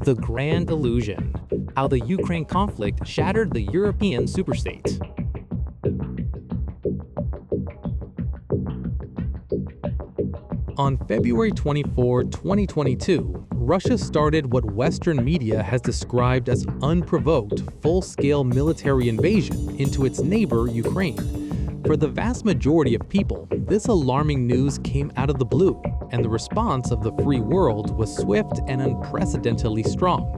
The Grand Illusion: How the Ukraine conflict shattered the European superstate. On February 24, 2022, Russia started what Western media has described as unprovoked, full-scale military invasion into its neighbor, Ukraine. For the vast majority of people, this alarming news came out of the blue, and the response of the free world was swift and unprecedentedly strong.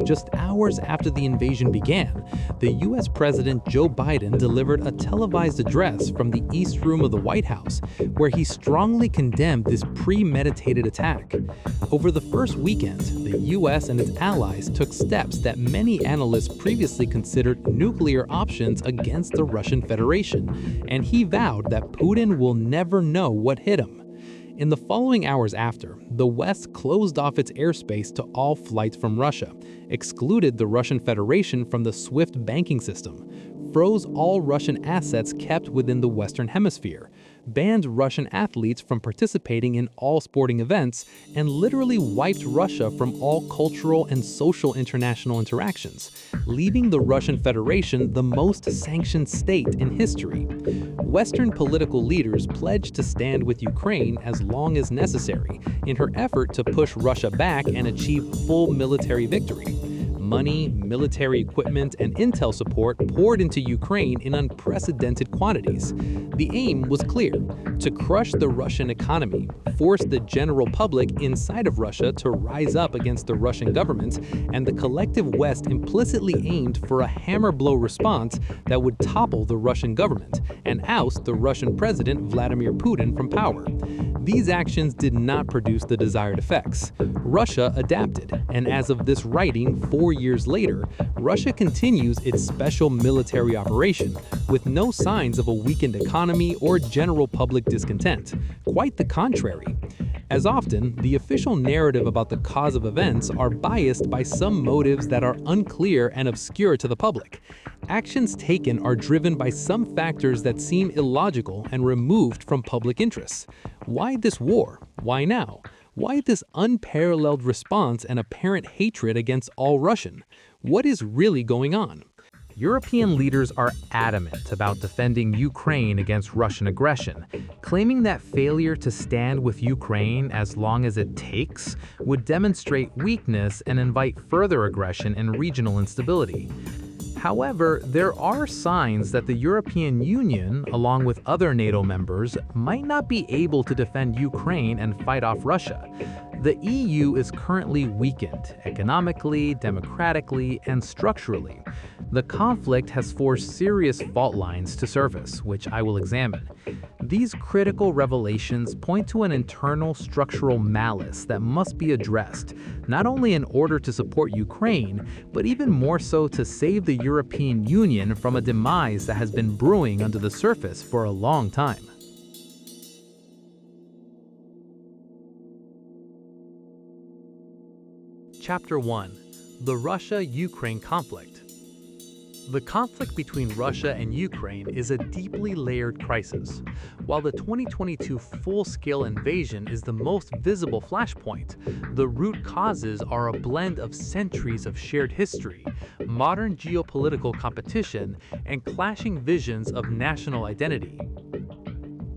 Just hours after the invasion began, the US President Joe Biden delivered a televised address from the East Room of the White House, where he strongly condemned this premeditated attack. Over the first weekend, the US and its allies took steps that many analysts previously considered nuclear options against the Russian Federation, and he vowed that Putin will never know what hit him. In the following hours after, the West closed off its airspace to all flights from Russia, excluded the Russian Federation from the SWIFT banking system, froze all Russian assets kept within the Western Hemisphere, banned Russian athletes from participating in all sporting events, and literally wiped Russia from all cultural and social international interactions, leaving the Russian Federation the most sanctioned state in history. Western political leaders pledged to stand with Ukraine as long as necessary in her effort to push Russia back and achieve full military victory. Money, military equipment, and intel support poured into Ukraine in unprecedented quantities. The aim was clear: to crush the Russian economy, force the general public inside of Russia to rise up against the Russian government, and the collective West implicitly aimed for a hammer blow response that would topple the Russian government and oust the Russian President Vladimir Putin from power. These actions did not produce the desired effects. Russia adapted, and as of this writing, 4 years later, Russia continues its special military operation, with no signs of a weakened economy or general public discontent. Quite the contrary. As often, the official narrative about the cause of events are biased by some motives that are unclear and obscure to the public. Actions taken are driven by some factors that seem illogical and removed from public interests. Why this war? Why now? Why this unparalleled response and apparent hatred against all Russian? What is really going on? European leaders are adamant about defending Ukraine against Russian aggression, claiming that failure to stand with Ukraine as long as it takes would demonstrate weakness and invite further aggression and regional instability. However, there are signs that the European Union, along with other NATO members, might not be able to defend Ukraine and fight off Russia. The EU is currently weakened economically, democratically, and structurally. The conflict has forced serious fault lines to surface, which I will examine. These critical revelations point to an internal structural malice that must be addressed, not only in order to support Ukraine, but even more so to save the European Union from a demise that has been brewing under the surface for a long time. Chapter 1: The Russia-Ukraine Conflict. The conflict between Russia and Ukraine is a deeply layered crisis. While the 2022 full-scale invasion is the most visible flashpoint, the root causes are a blend of centuries of shared history, modern geopolitical competition, and clashing visions of national identity.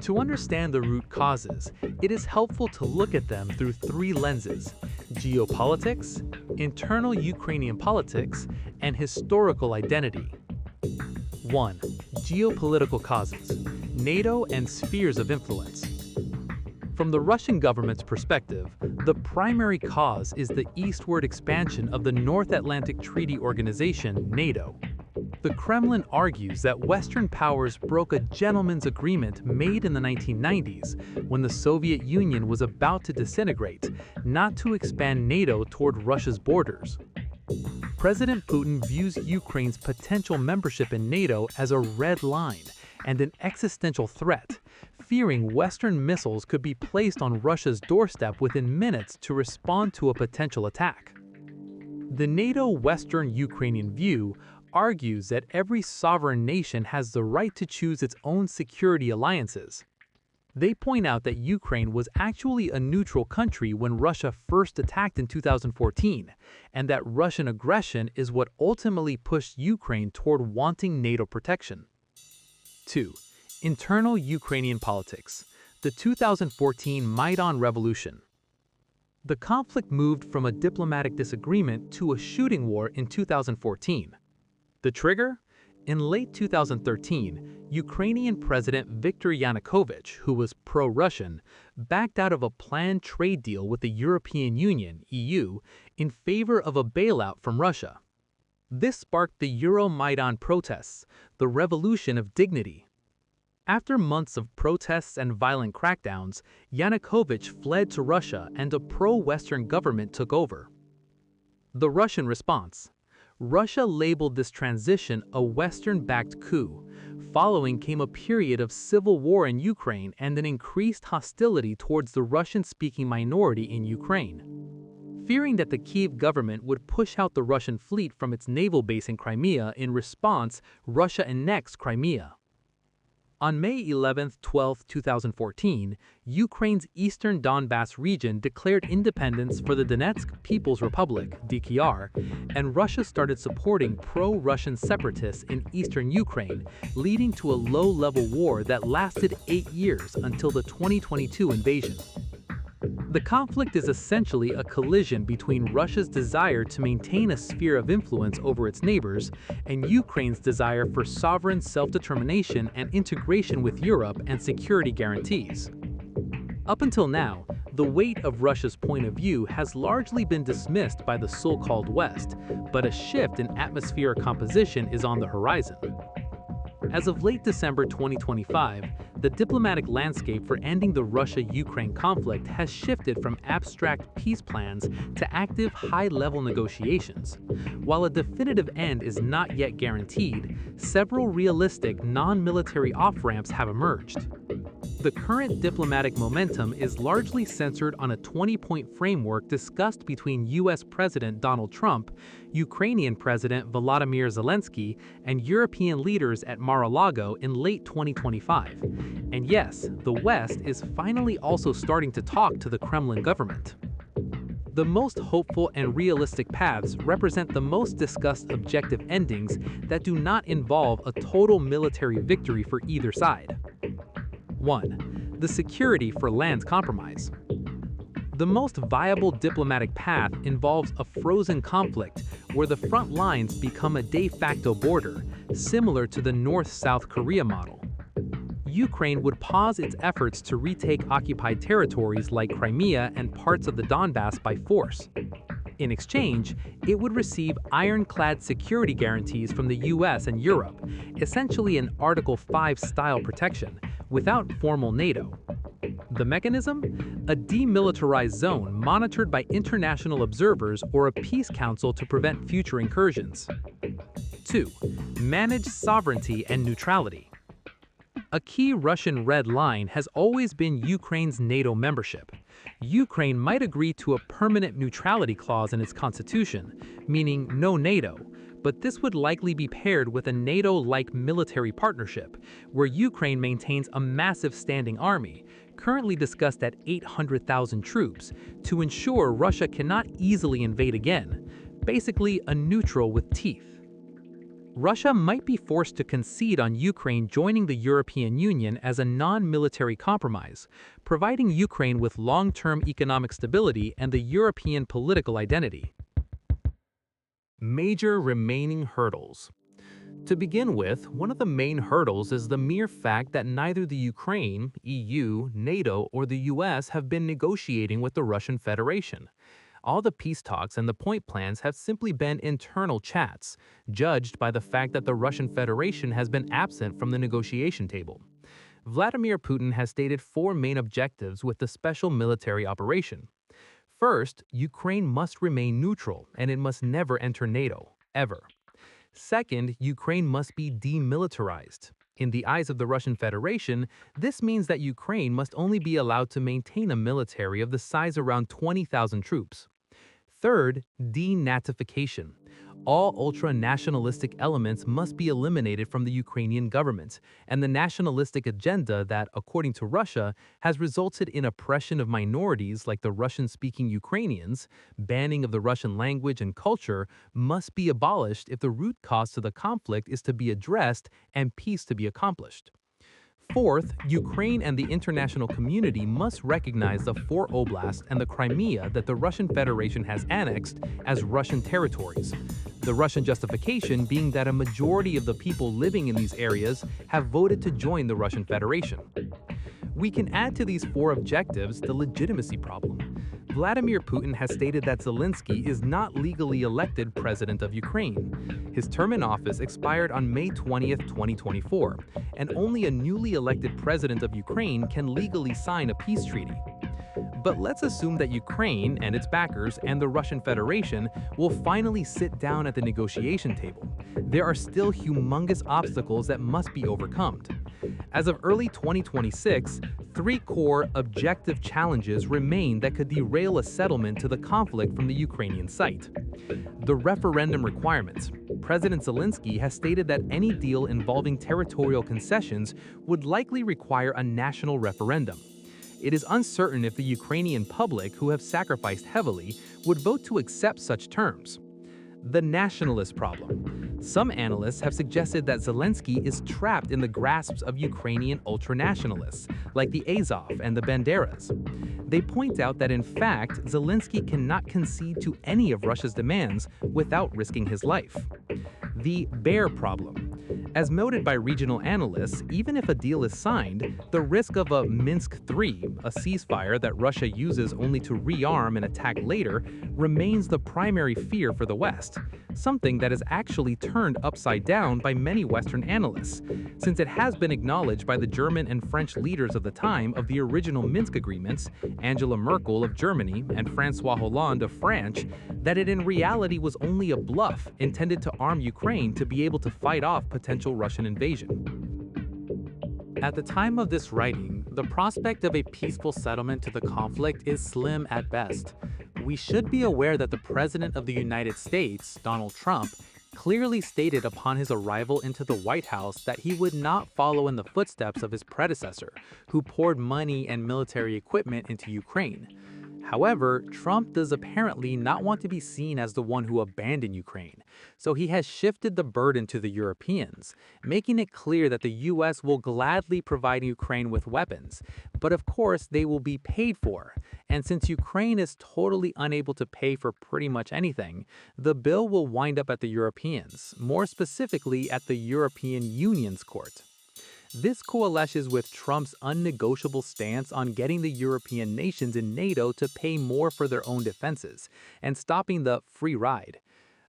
To understand the root causes, it is helpful to look at them through three lenses: geopolitics, internal Ukrainian politics, and historical identity. 1. Geopolitical causes: NATO and spheres of influence. From the Russian government's perspective, the primary cause is the eastward expansion of the North Atlantic Treaty Organization, NATO. The Kremlin argues that Western powers broke a gentleman's agreement made in the 1990s, when the Soviet Union was about to disintegrate, not to expand NATO toward Russia's borders. President Putin views Ukraine's potential membership in NATO as a red line and an existential threat, fearing Western missiles could be placed on Russia's doorstep within minutes to respond to a potential attack. The NATO Western Ukrainian view argues that every sovereign nation has the right to choose its own security alliances. They point out that Ukraine was actually a neutral country when Russia first attacked in 2014, and that Russian aggression is what ultimately pushed Ukraine toward wanting NATO protection. 2. Internal Ukrainian politics. The 2014 Maidan Revolution. The conflict moved from a diplomatic disagreement to a shooting war in 2014. The trigger? In late 2013, Ukrainian President Viktor Yanukovych, who was pro-Russian, backed out of a planned trade deal with the European Union (EU) in favor of a bailout from Russia. This sparked the Euromaidan protests, the revolution of dignity. After months of protests and violent crackdowns, Yanukovych fled to Russia and a pro-Western government took over. The Russian response. Russia labeled this transition a Western-backed coup. Following came a period of civil war in Ukraine and an increased hostility towards the Russian-speaking minority in Ukraine. Fearing that the Kyiv government would push out the Russian fleet from its naval base in Crimea in response, Russia annexed Crimea. On May 11-12, 2014, Ukraine's eastern Donbas region declared independence for the Donetsk People's Republic (DKR), and Russia started supporting pro-Russian separatists in eastern Ukraine, leading to a low-level war that lasted 8 years until the 2022 invasion. The conflict is essentially a collision between Russia's desire to maintain a sphere of influence over its neighbors and Ukraine's desire for sovereign self-determination and integration with Europe and security guarantees. Up until now, the weight of Russia's point of view has largely been dismissed by the so-called West, but a shift in atmospheric composition is on the horizon. As of late December 2025, the diplomatic landscape for ending the Russia-Ukraine conflict has shifted from abstract peace plans to active high-level negotiations. While a definitive end is not yet guaranteed, several realistic non-military off-ramps have emerged. The current diplomatic momentum is largely centered on a 20-point framework discussed between U.S. President Donald Trump, Ukrainian President Volodymyr Zelensky, and European leaders at Mar-a-Lago in late 2025. And yes, the West is finally also starting to talk to the Kremlin government. The most hopeful and realistic paths represent the most discussed objective endings that do not involve a total military victory for either side. 1. The security for lands compromise. The most viable diplomatic path involves a frozen conflict where the front lines become a de facto border, similar to the North-South Korea model. Ukraine would pause its efforts to retake occupied territories like Crimea and parts of the Donbas by force. In exchange, it would receive ironclad security guarantees from the US and Europe, essentially an Article 5-style protection, without formal NATO. The mechanism? A demilitarized zone monitored by international observers or a peace council to prevent future incursions. 2. Manage sovereignty and neutrality. A key Russian red line has always been Ukraine's NATO membership. Ukraine might agree to a permanent neutrality clause in its constitution, meaning no NATO, but this would likely be paired with a NATO-like military partnership, where Ukraine maintains a massive standing army, currently discussed at 800,000 troops, to ensure Russia cannot easily invade again, basically a neutral with teeth. Russia might be forced to concede on Ukraine joining the European Union as a non-military compromise, providing Ukraine with long-term economic stability and the European political identity. Major remaining hurdles. To begin with, one of the main hurdles is the mere fact that neither the Ukraine, EU, NATO, or the US have been negotiating with the Russian Federation. All the peace talks and the point plans have simply been internal chats, judged by the fact that the Russian Federation has been absent from the negotiation table. Vladimir Putin has stated 4 main objectives with the special military operation. First, Ukraine must remain neutral and it must never enter NATO, ever. Second, Ukraine must be demilitarized. In the eyes of the Russian Federation, this means that Ukraine must only be allowed to maintain a military of the size around 20,000 troops. Third, denatification. All ultra-nationalistic elements must be eliminated from the Ukrainian government, and the nationalistic agenda that, according to Russia, has resulted in oppression of minorities like the Russian-speaking Ukrainians, banning of the Russian language and culture, must be abolished if the root cause to the conflict is to be addressed and peace to be accomplished. Fourth, Ukraine and the international community must recognize the four oblasts and the Crimea that the Russian Federation has annexed as Russian territories. The Russian justification being that a majority of the people living in these areas have voted to join the Russian Federation. We can add to these four objectives the legitimacy problem. Vladimir Putin has stated that Zelensky is not legally elected president of Ukraine. His term in office expired on May 20th, 2024, and only a newly elected president of Ukraine can legally sign a peace treaty. But let's assume that Ukraine and its backers and the Russian Federation will finally sit down at the negotiation table. There are still humongous obstacles that must be overcome. As of early 2026, three core objective challenges remain that could derail a settlement to the conflict from the Ukrainian side. The referendum requirements. President Zelensky has stated that any deal involving territorial concessions would likely require a national referendum. It is uncertain if the Ukrainian public, who have sacrificed heavily, would vote to accept such terms. The nationalist problem. Some analysts have suggested that Zelensky is trapped in the grasps of Ukrainian ultranationalists, like the Azov and the Banderas. They point out that in fact, Zelensky cannot concede to any of Russia's demands without risking his life. The bear problem. As noted by regional analysts, even if a deal is signed, the risk of a Minsk III, a ceasefire that Russia uses only to rearm and attack later, remains the primary fear for the West, something that is actually turned upside down by many Western analysts, since it has been acknowledged by the German and French leaders of the time of the original Minsk agreements, Angela Merkel of Germany and François Hollande of France, that it in reality was only a bluff intended to arm Ukraine to be able to fight off potential Russian invasion. At the time of this writing, the prospect of a peaceful settlement to the conflict is slim at best. We should be aware that the President of the United States, Donald Trump, clearly stated upon his arrival into the White House that he would not follow in the footsteps of his predecessor, who poured money and military equipment into Ukraine. However, Trump does apparently not want to be seen as the one who abandoned Ukraine, so he has shifted the burden to the Europeans, making it clear that the US will gladly provide Ukraine with weapons, but of course they will be paid for. And since Ukraine is totally unable to pay for pretty much anything, the bill will wind up at the Europeans, more specifically at the European Union's court. This coalesces with Trump's unnegotiable stance on getting the European nations in NATO to pay more for their own defenses and stopping the free ride.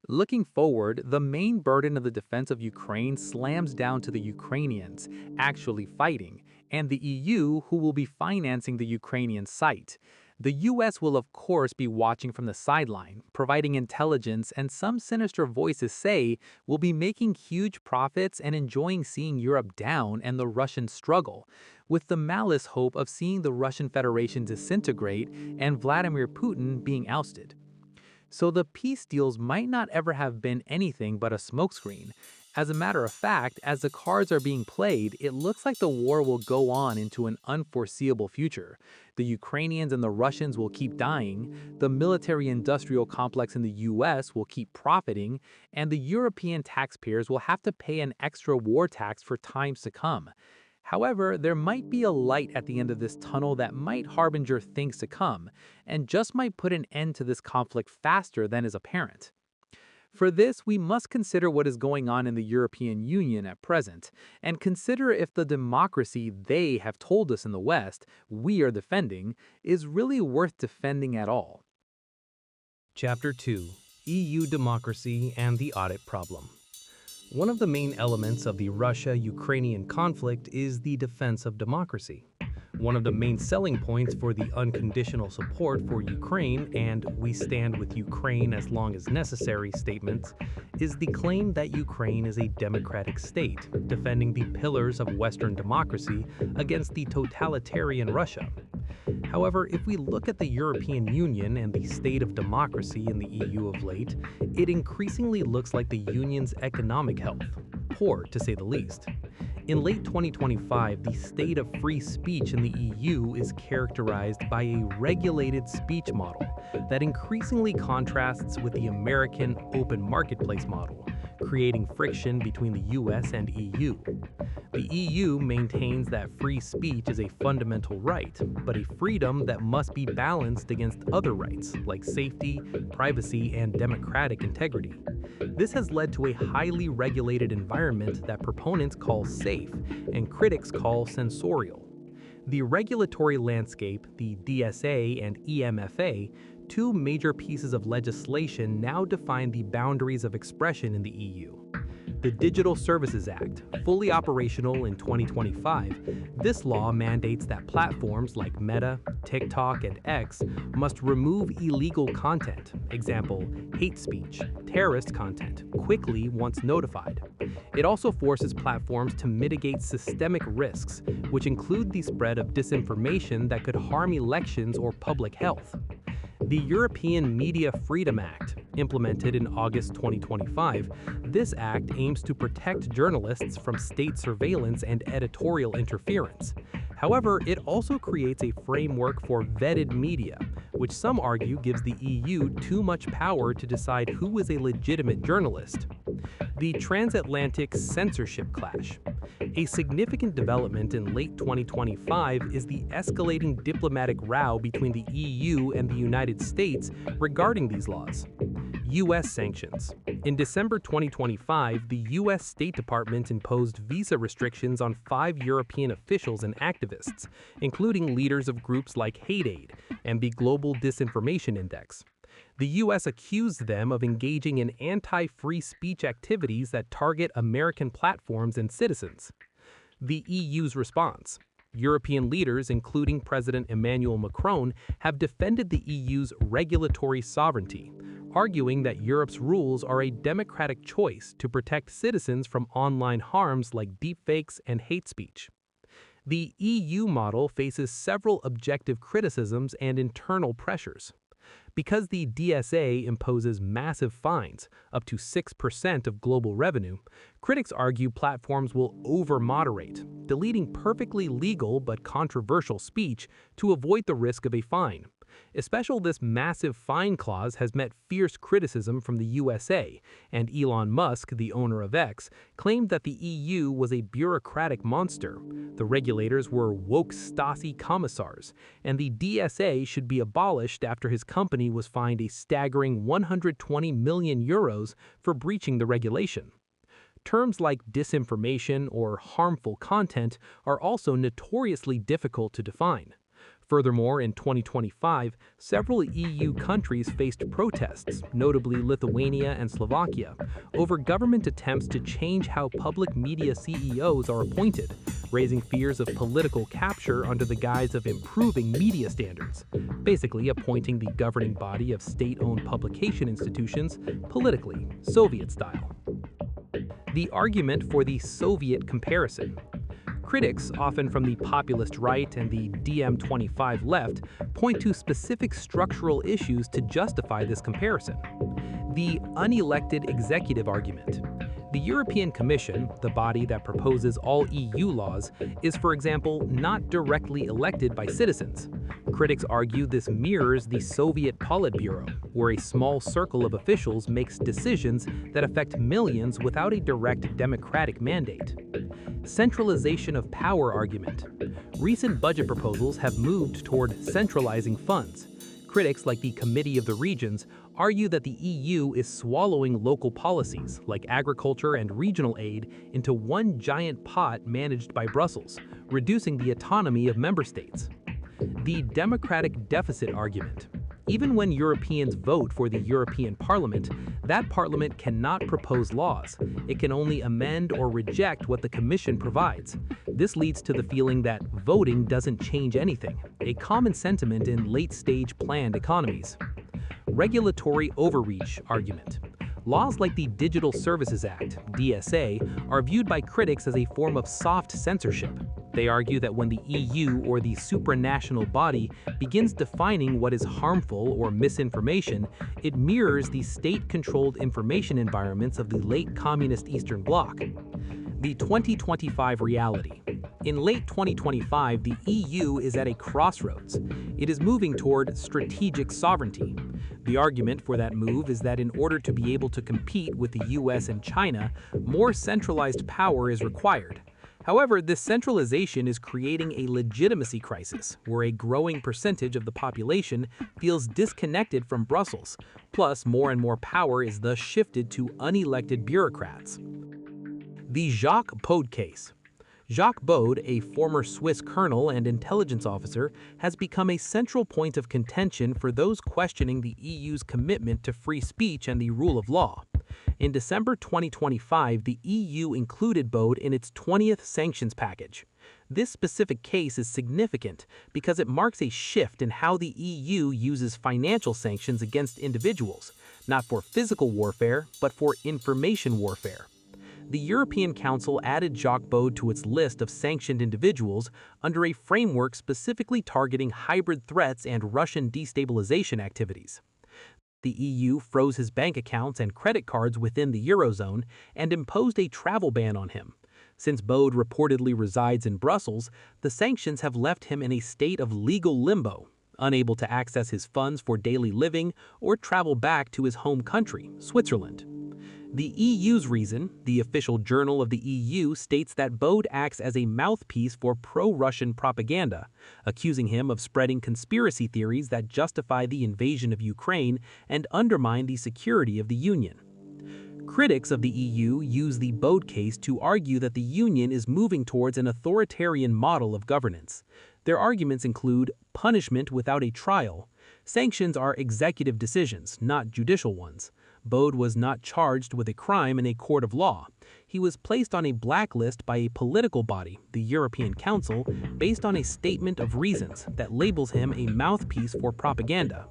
Looking forward, the main burden of the defense of Ukraine slams down to the Ukrainians actually fighting and the EU, who will be financing the Ukrainian site. The US will of course be watching from the sideline, providing intelligence, and some sinister voices say will be making huge profits and enjoying seeing Europe down and the Russians struggle, with the malice hope of seeing the Russian Federation disintegrate and Vladimir Putin being ousted. So the peace deals might not ever have been anything but a smokescreen. As a matter of fact, as the cards are being played, it looks like the war will go on into an unforeseeable future. The Ukrainians and the Russians will keep dying, the military-industrial complex in the US will keep profiting, and the European taxpayers will have to pay an extra war tax for times to come. However, there might be a light at the end of this tunnel that might harbinger things to come, and just might put an end to this conflict faster than is apparent. For this, we must consider what is going on in the European Union at present, and consider if the democracy they have told us in the West we are defending is really worth defending at all. Chapter 2: EU Democracy and the Audit Problem. One of the main elements of the Russia-Ukrainian conflict is the defense of democracy. One of the main selling points for the unconditional support for Ukraine and "we stand with Ukraine as long as necessary" statements is the claim that Ukraine is a democratic state, defending the pillars of Western democracy against the totalitarian Russia. However, if we look at the European Union and the state of democracy in the EU of late, it increasingly looks like the Union's economic health, poor to say the least. In late 2025, the state of free speech in the EU is characterized by a regulated speech model that increasingly contrasts with the American open marketplace model, creating friction between the US and EU. The EU maintains that free speech is a fundamental right, but a freedom that must be balanced against other rights like safety, privacy, and democratic integrity. This has led to a highly regulated environment that proponents call safe and critics call censorial. The regulatory landscape, the DSA and EMFA, two major pieces of legislation now define the boundaries of expression in the EU. The Digital Services Act, fully operational in 2025, this law mandates that platforms like Meta, TikTok, and X must remove illegal content, example, hate speech, terrorist content, quickly once notified. It also forces platforms to mitigate systemic risks, which include the spread of disinformation that could harm elections or public health. The European Media Freedom Act, implemented in August 2025, this act aims to protect journalists from state surveillance and editorial interference. However, it also creates a framework for vetted media, which some argue gives the EU too much power to decide who is a legitimate journalist. The transatlantic censorship clash. A significant development in late 2025 is the escalating diplomatic row between the EU and the United States regarding these laws. U.S. sanctions. In December 2025, the U.S. State Department imposed visa restrictions on 5 European officials and activists, including leaders of groups like Hate Aid and the Global Disinformation Index. The U.S. accused them of engaging in anti-free speech activities that target American platforms and citizens. The EU's response. European leaders, including President Emmanuel Macron, have defended the EU's regulatory sovereignty, arguing that Europe's rules are a democratic choice to protect citizens from online harms like deepfakes and hate speech. The EU model faces several objective criticisms and internal pressures. Because the DSA imposes massive fines, up to 6% of global revenue, critics argue platforms will over-moderate, deleting perfectly legal but controversial speech to avoid the risk of a fine. Especially this massive fine clause has met fierce criticism from the USA, and Elon Musk, the owner of X, claimed that the EU was a bureaucratic monster. The regulators were woke Stasi commissars, and the DSA should be abolished after his company was fined a staggering 120 million euros for breaching the regulation. Terms like disinformation or harmful content are also notoriously difficult to define. Furthermore, in 2025, several EU countries faced protests, notably Lithuania and Slovakia, over government attempts to change how public media CEOs are appointed, raising fears of political capture under the guise of improving media standards, basically appointing the governing body of state-owned publication institutions politically, Soviet style. The argument for the Soviet comparison. Critics, often from the populist right and the DiEM25 left, point to specific structural issues to justify this comparison. The unelected executive argument. The European Commission, the body that proposes all EU laws, is, for example, not directly elected by citizens. Critics argue this mirrors the Soviet Politburo, where a small circle of officials makes decisions that affect millions without a direct democratic mandate. Centralization of power argument. Recent budget proposals have moved toward centralizing funds. Critics like the Committee of the Regions argue that the EU is swallowing local policies like agriculture and regional aid into one giant pot managed by Brussels, reducing the autonomy of member states. The democratic deficit argument. Even when Europeans vote for the European Parliament, that parliament cannot propose laws. It can only amend or reject what the Commission provides. This leads to the feeling that voting doesn't change anything, a common sentiment in late-stage planned economies. Regulatory overreach argument. Laws like the Digital Services Act, DSA, are viewed by critics as a form of soft censorship. They argue that when the EU or the supranational body begins defining what is harmful or misinformation, it mirrors the state-controlled information environments of the late communist Eastern Bloc. The 2025 reality. In late 2025, the EU is at a crossroads. It is moving toward strategic sovereignty. The argument for that move is that in order to be able to compete with the US and China, more centralized power is required. However, this centralization is creating a legitimacy crisis, where a growing percentage of the population feels disconnected from Brussels. Plus, more and more power is thus shifted to unelected bureaucrats. The Jacques Bode case. Jacques Bode, a former Swiss colonel and intelligence officer, has become a central point of contention for those questioning the EU's commitment to free speech and the rule of law. In December 2025, the EU included Bode in its 20th sanctions package. This specific case is significant because it marks a shift in how the EU uses financial sanctions against individuals, not for physical warfare, but for information warfare. The European Council added Jacques Bode to its list of sanctioned individuals under a framework specifically targeting hybrid threats and Russian destabilization activities. The EU froze his bank accounts and credit cards within the Eurozone and imposed a travel ban on him. Since Bode reportedly resides in Brussels, the sanctions have left him in a state of legal limbo, unable to access his funds for daily living or travel back to his home country, Switzerland. The EU's reason, the official journal of the EU, states that Bode acts as a mouthpiece for pro-Russian propaganda, accusing him of spreading conspiracy theories that justify the invasion of Ukraine and undermine the security of the Union. Critics of the EU use the Bode case to argue that the Union is moving towards an authoritarian model of governance. Their arguments include punishment without a trial. Sanctions are executive decisions, not judicial ones. Bode was not charged with a crime in a court of law. He was placed on a blacklist by a political body, the European Council, based on a statement of reasons that labels him a mouthpiece for propaganda.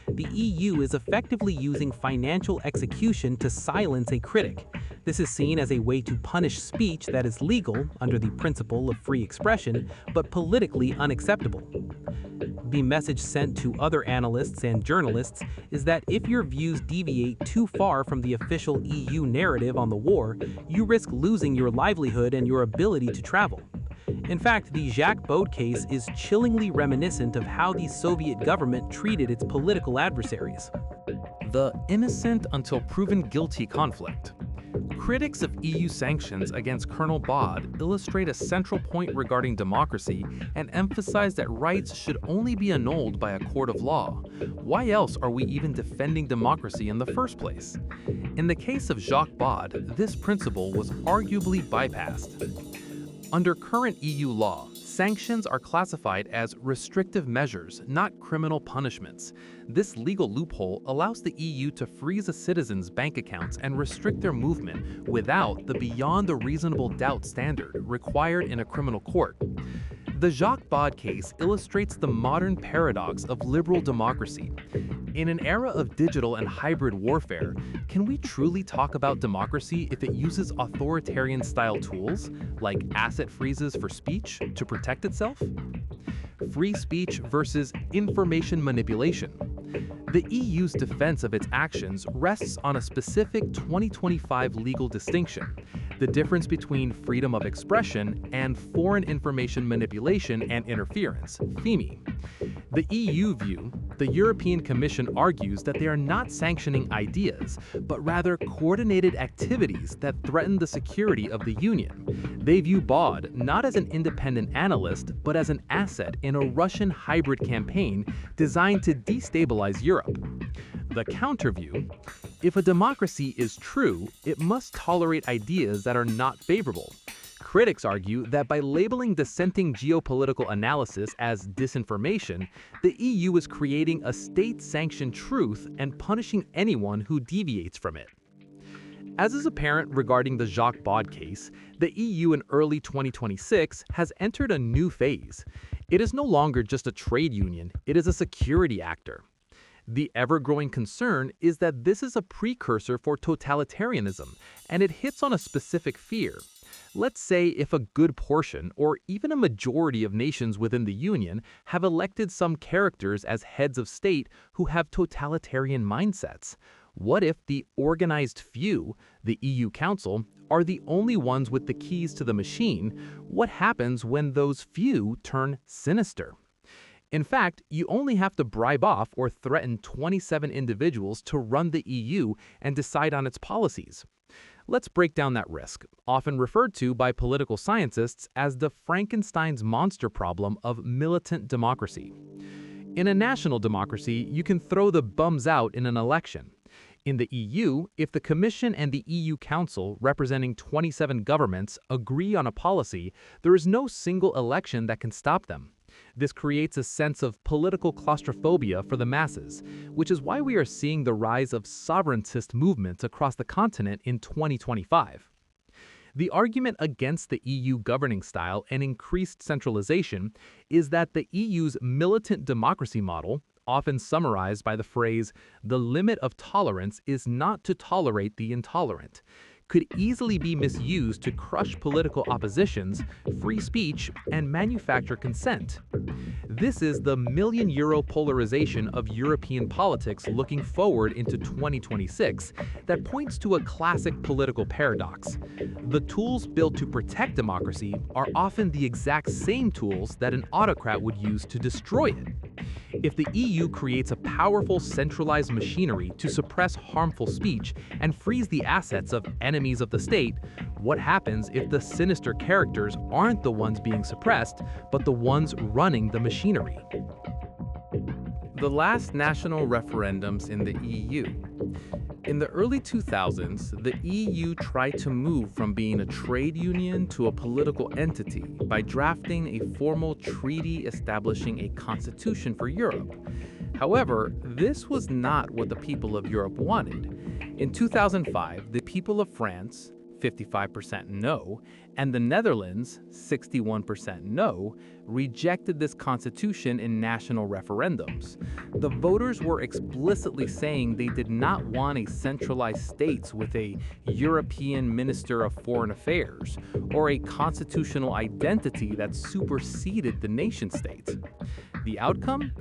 The EU is effectively using financial execution to silence a critic. This is seen as a way to punish speech that is legal under the principle of free expression, but politically unacceptable. The message sent to other analysts and journalists is that if your views deviate too far from the official EU narrative on the war, you risk losing your livelihood and your ability to travel. In fact, the Jacques Bode case is chillingly reminiscent of how the Soviet government treated its political adversaries. The innocent until proven guilty conflict. Critics of EU sanctions against Colonel Bode illustrate a central point regarding democracy and emphasize that rights should only be annulled by a court of law. Why else are we even defending democracy in the first place? In the case of Jacques Bode, this principle was arguably bypassed. Under current EU law, sanctions are classified as restrictive measures, not criminal punishments. This legal loophole allows the EU to freeze a citizen's bank accounts and restrict their movement without the beyond the reasonable doubt standard required in a criminal court. The Jacques Bode case illustrates the modern paradox of liberal democracy. In an era of digital and hybrid warfare, can we truly talk about democracy if it uses authoritarian-style tools, like asset freezes for speech, to protect itself? Free speech versus information manipulation. The EU's defense of its actions rests on a specific 2025 legal distinction: the difference between freedom of expression and foreign information manipulation and interference, FIMI. The EU view, the European Commission argues that they are not sanctioning ideas, but rather coordinated activities that threaten the security of the Union. They view Bode not as an independent analyst, but as an asset in a Russian hybrid campaign designed to destabilize Europe. The counterview: if a democracy is true, it must tolerate ideas that are not favorable. Critics argue that by labeling dissenting geopolitical analysis as disinformation, the EU is creating a state-sanctioned truth and punishing anyone who deviates from it. As is apparent regarding the Jacques Bode case, the EU in early 2026 has entered a new phase. It is no longer just a trade union, it is a security actor. The ever-growing concern is that this is a precursor for totalitarianism, and it hits on a specific fear. Let's say if a good portion, or even a majority of nations within the Union have elected some characters as heads of state who have totalitarian mindsets. What if the organized few, the EU Council, are the only ones with the keys to the machine? What happens when those few turn sinister? In fact, you only have to bribe off or threaten 27 individuals to run the EU and decide on its policies. Let's break down that risk, often referred to by political scientists as the Frankenstein's monster problem of militant democracy. In a national democracy, you can throw the bums out in an election. In the EU, if the Commission and the EU Council, representing 27 governments, agree on a policy, there is no single election that can stop them. This creates a sense of political claustrophobia for the masses, which is why we are seeing the rise of sovereigntist movements across the continent in 2025. The argument against the EU governing style and increased centralization is that the EU's militant democracy model, often summarized by the phrase, "the limit of tolerance is not to tolerate the intolerant," could easily be misused to crush political oppositions, free speech, and manufacture consent. This is the million-euro polarization of European politics looking forward into 2026 that points to a classic political paradox. The tools built to protect democracy are often the exact same tools that an autocrat would use to destroy it. If the EU creates a powerful centralized machinery to suppress harmful speech and freeze the assets of enemies of the state, what happens if the sinister characters aren't the ones being suppressed, but the ones running the machinery? The last national referendums in the EU. In the early 2000s, the EU tried to move from being a trade union to a political entity by drafting a formal treaty establishing a constitution for Europe. However, this was not what the people of Europe wanted. In 2005, the people of France, 55% no, and the Netherlands, 61% no, rejected this constitution in national referendums. The voters were explicitly saying they did not want a centralized states with a European Minister of Foreign Affairs, or a constitutional identity that superseded the nation-state. The outcome?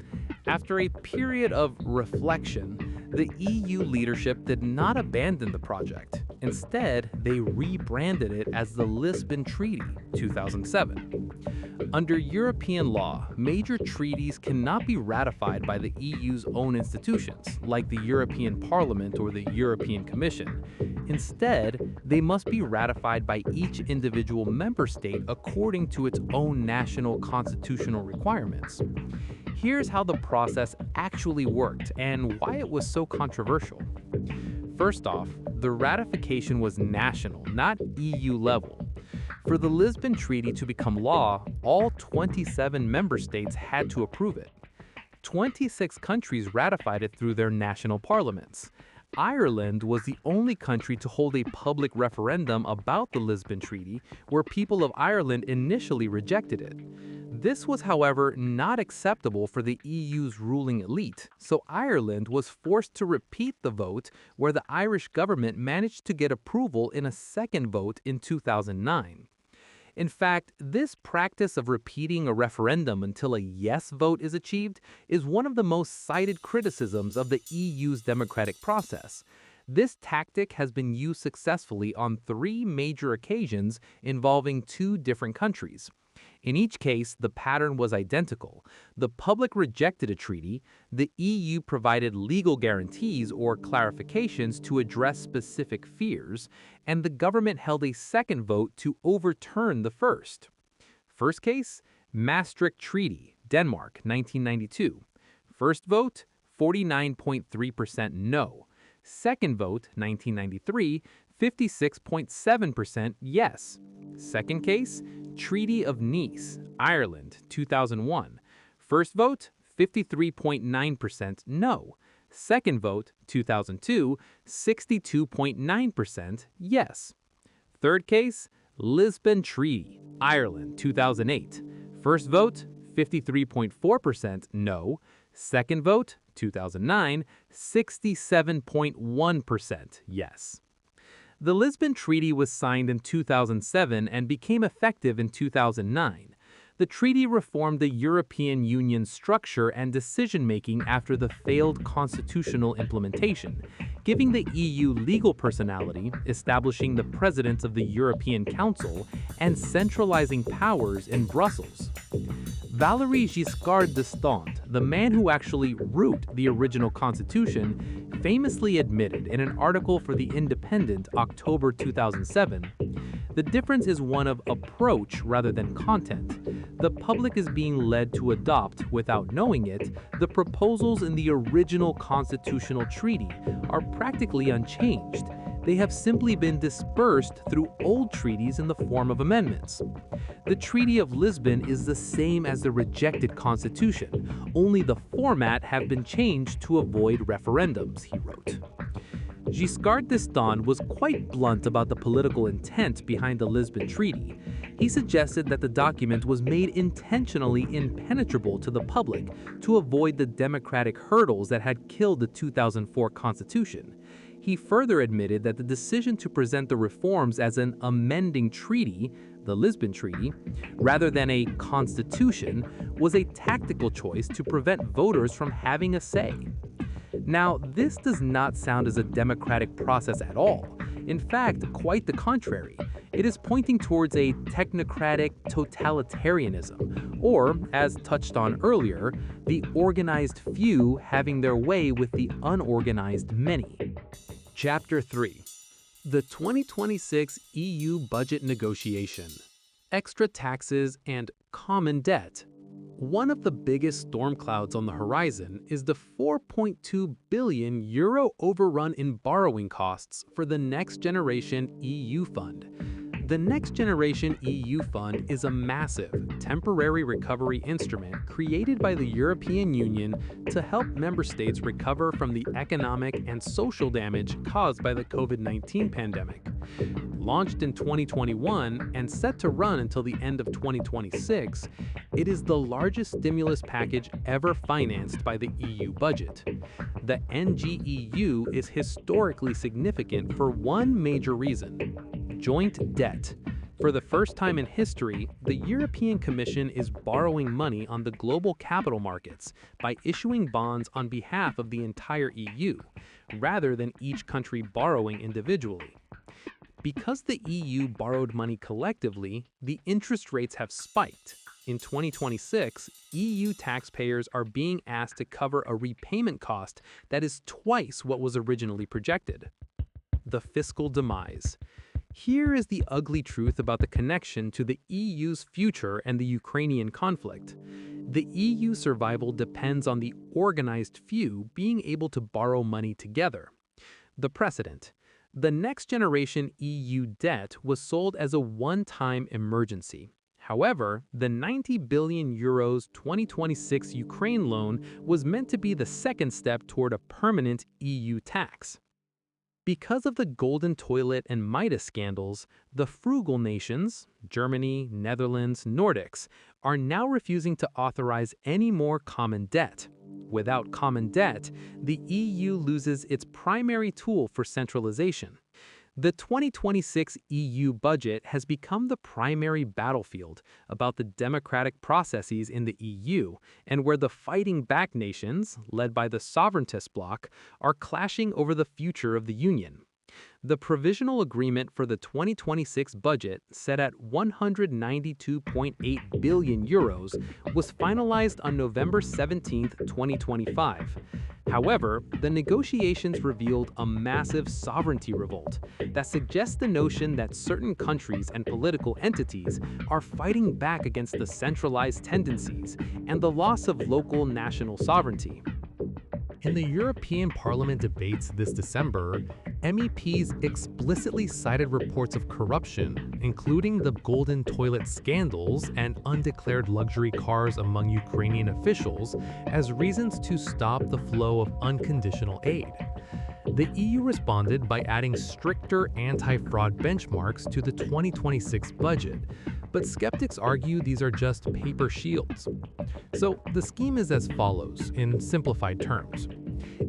After a period of reflection, the EU leadership did not abandon the project. Instead, they rebranded it as the Lisbon Treaty, 2007. Under European law, major treaties cannot be ratified by the EU's own institutions, like the European Parliament or the European Commission. Instead, they must be ratified by each individual member state according to its own national constitutional requirements. Here's how the process actually worked and why it was so controversial. First off, the ratification was national, not EU level. For the Lisbon Treaty to become law, all 27 member states had to approve it. 26 countries ratified it through their national parliaments. Ireland was the only country to hold a public referendum about the Lisbon Treaty, where people of Ireland initially rejected it. This was, however, not acceptable for the EU's ruling elite, so Ireland was forced to repeat the vote, where the Irish government managed to get approval in a second vote in 2009. In fact, this practice of repeating a referendum until a yes vote is achieved is one of the most cited criticisms of the EU's democratic process. This tactic has been used successfully on 3 major occasions involving 2 different countries. In each case, the pattern was identical. The public rejected a treaty, the EU provided legal guarantees or clarifications to address specific fears, and the government held a second vote to overturn the first. First case, Maastricht Treaty, Denmark, 1992. First vote, 49.3% no. Second vote, 1993, 56.7% yes. Second case, Treaty of Nice, Ireland, 2001. First vote, 53.9% no. Second vote, 2002, 62.9% yes. Third case, Lisbon Treaty, Ireland, 2008. First vote, 53.4% no. Second vote, 2009, 67.1% yes. The Lisbon Treaty was signed in 2007 and became effective in 2009. The treaty reformed the European Union's structure and decision-making after the failed constitutional implementation, giving the EU legal personality, establishing the President of the European Council, and centralizing powers in Brussels. Valéry Giscard d'Estaing, the man who actually wrote the original constitution, famously admitted in an article for The Independent, October 2007, "The difference is one of approach rather than content. The public is being led to adopt, without knowing it, the proposals in the original constitutional treaty are practically unchanged. They have simply been dispersed through old treaties in the form of amendments. The Treaty of Lisbon is the same as the rejected constitution, only the format have been changed to avoid referendums," he wrote. Giscard d'Estaing was quite blunt about the political intent behind the Lisbon Treaty. He suggested that the document was made intentionally impenetrable to the public to avoid the democratic hurdles that had killed the 2004 Constitution. He further admitted that the decision to present the reforms as an amending treaty, the Lisbon Treaty, rather than a constitution, was a tactical choice to prevent voters from having a say. Now, this does not sound as a democratic process at all. In fact, quite the contrary. It is pointing towards a technocratic totalitarianism, or, as touched on earlier, the organized few having their way with the unorganized many. Chapter 3. The 2026 EU Budget Negotiation. Extra taxes and common debt. One of the biggest storm clouds on the horizon is the €4.2 billion overrun in borrowing costs for the Next Generation EU Fund. The Next Generation EU Fund is a massive, temporary recovery instrument created by the European Union to help member states recover from the economic and social damage caused by the COVID-19 pandemic. Launched in 2021 and set to run until the end of 2026, it is the largest stimulus package ever financed by the EU budget. The NGEU is historically significant for one major reason: joint debt. For the first time in history, the European Commission is borrowing money on the global capital markets by issuing bonds on behalf of the entire EU, rather than each country borrowing individually. Because the EU borrowed money collectively, the interest rates have spiked. In 2026, EU taxpayers are being asked to cover a repayment cost that is twice what was originally projected. The fiscal demise. Here is the ugly truth about the connection to the EU's future and the Ukrainian conflict. The EU survival depends on the organized few being able to borrow money together. The precedent. The Next Generation EU debt was sold as a one-time emergency. However, the €90 billion 2026 Ukraine loan was meant to be the second step toward a permanent EU tax. Because of the golden toilet and Midas scandals, the frugal nations, Germany, Netherlands, Nordics, are now refusing to authorize any more common debt. Without common debt, the EU loses its primary tool for centralization. The 2026 EU budget has become the primary battlefield about the democratic processes in the EU, and where the fighting back nations, led by the sovereigntist bloc, are clashing over the future of the Union. The provisional agreement for the 2026 budget, set at €192.8 billion, was finalized on November 17, 2025. However, the negotiations revealed a massive sovereignty revolt that suggests the notion that certain countries and political entities are fighting back against the centralized tendencies and the loss of local national sovereignty. In the European Parliament debates this December, MEPs explicitly cited reports of corruption, including the golden toilet scandals and undeclared luxury cars among Ukrainian officials, as reasons to stop the flow of unconditional aid. The EU responded by adding stricter anti-fraud benchmarks to the 2026 budget, but skeptics argue these are just paper shields. So the scheme is as follows, in simplified terms.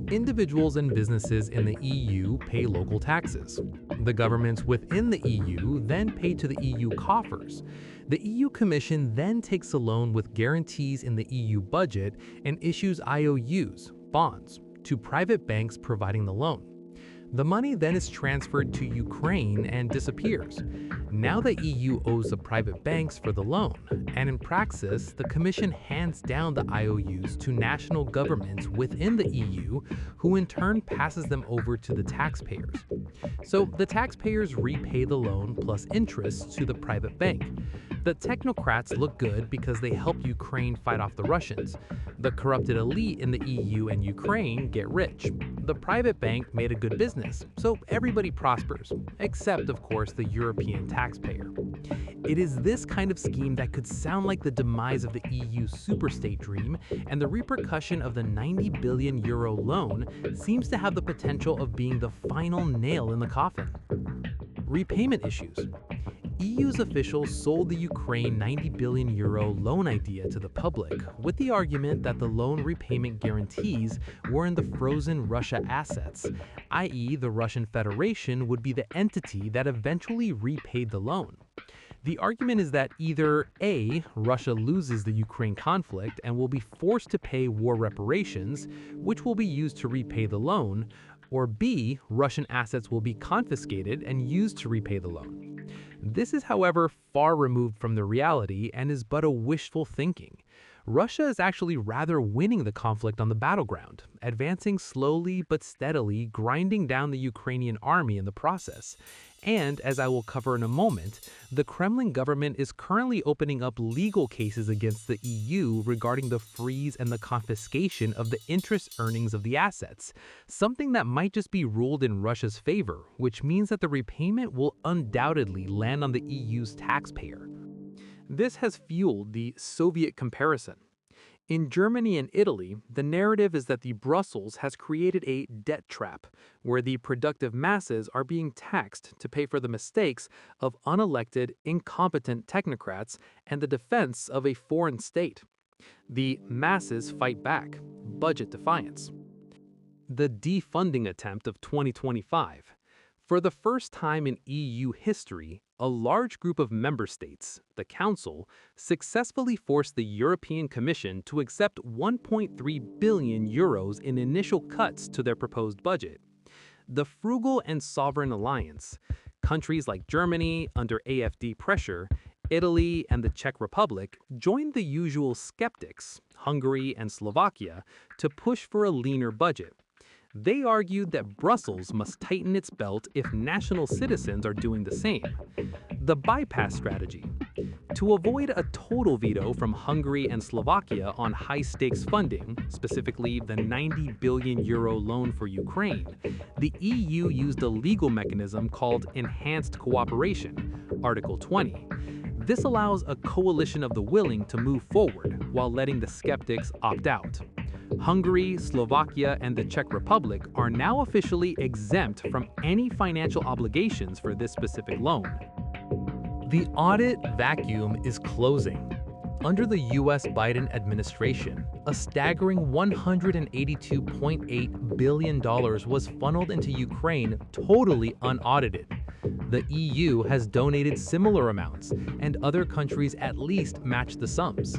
Individuals and businesses in the EU pay local taxes. The governments within the EU then pay to the EU coffers. The EU Commission then takes a loan with guarantees in the EU budget and issues IOUs, bonds, to private banks providing the loan. The money then is transferred to Ukraine and disappears. Now the EU owes the private banks for the loan, and in praxis, the Commission hands down the IOUs to national governments within the EU, who in turn passes them over to the taxpayers. So the taxpayers repay the loan plus interest to the private bank. The technocrats look good because they helped Ukraine fight off the Russians. The corrupted elite in the EU and Ukraine get rich. The private bank made a good business, so everybody prospers, except, of course, the European taxpayer. It is this kind of scheme that could sound like the demise of the EU superstate dream, and the repercussion of the €90 billion loan seems to have the potential of being the final nail in the coffin. Repayment issues. EU's officials sold the Ukraine €90 billion loan idea to the public with the argument that the loan repayment guarantees were in the frozen Russia assets, i.e. the Russian Federation would be the entity that eventually repaid the loan. The argument is that either A, Russia loses the Ukraine conflict and will be forced to pay war reparations, which will be used to repay the loan, or B, Russian assets will be confiscated and used to repay the loan. This is, however, far removed from the reality and is but a wishful thinking. Russia is actually rather winning the conflict on the battleground, advancing slowly but steadily, grinding down the Ukrainian army in the process. And, as I will cover in a moment, the Kremlin government is currently opening up legal cases against the EU regarding the freeze and the confiscation of the interest earnings of the assets, something that might just be ruled in Russia's favor, which means that the repayment will undoubtedly land on the EU's taxpayer. This has fueled the Soviet comparison. In Germany and Italy, the narrative is that the Brussels has created a debt trap, where the productive masses are being taxed to pay for the mistakes of unelected, incompetent technocrats and the defense of a foreign state. The masses fight back, budget defiance. The defunding attempt of 2025. For the first time in EU history, a large group of member states, the Council, successfully forced the European Commission to accept €1.3 billion in initial cuts to their proposed budget. The Frugal and Sovereign Alliance, countries like Germany under AfD pressure, Italy and the Czech Republic, joined the usual skeptics, Hungary and Slovakia, to push for a leaner budget. They argued that Brussels must tighten its belt if national citizens are doing the same. The bypass strategy. To avoid a total veto from Hungary and Slovakia on high-stakes funding, specifically the €90 billion loan for Ukraine, the EU used a legal mechanism called Enhanced Cooperation, Article 20. This allows a coalition of the willing to move forward while letting the skeptics opt out. Hungary, Slovakia, and the Czech Republic are now officially exempt from any financial obligations for this specific loan. The audit vacuum is closing. Under the U.S. Biden administration, a staggering $182.8 billion was funneled into Ukraine totally unaudited. The EU has donated similar amounts, and other countries at least match the sums.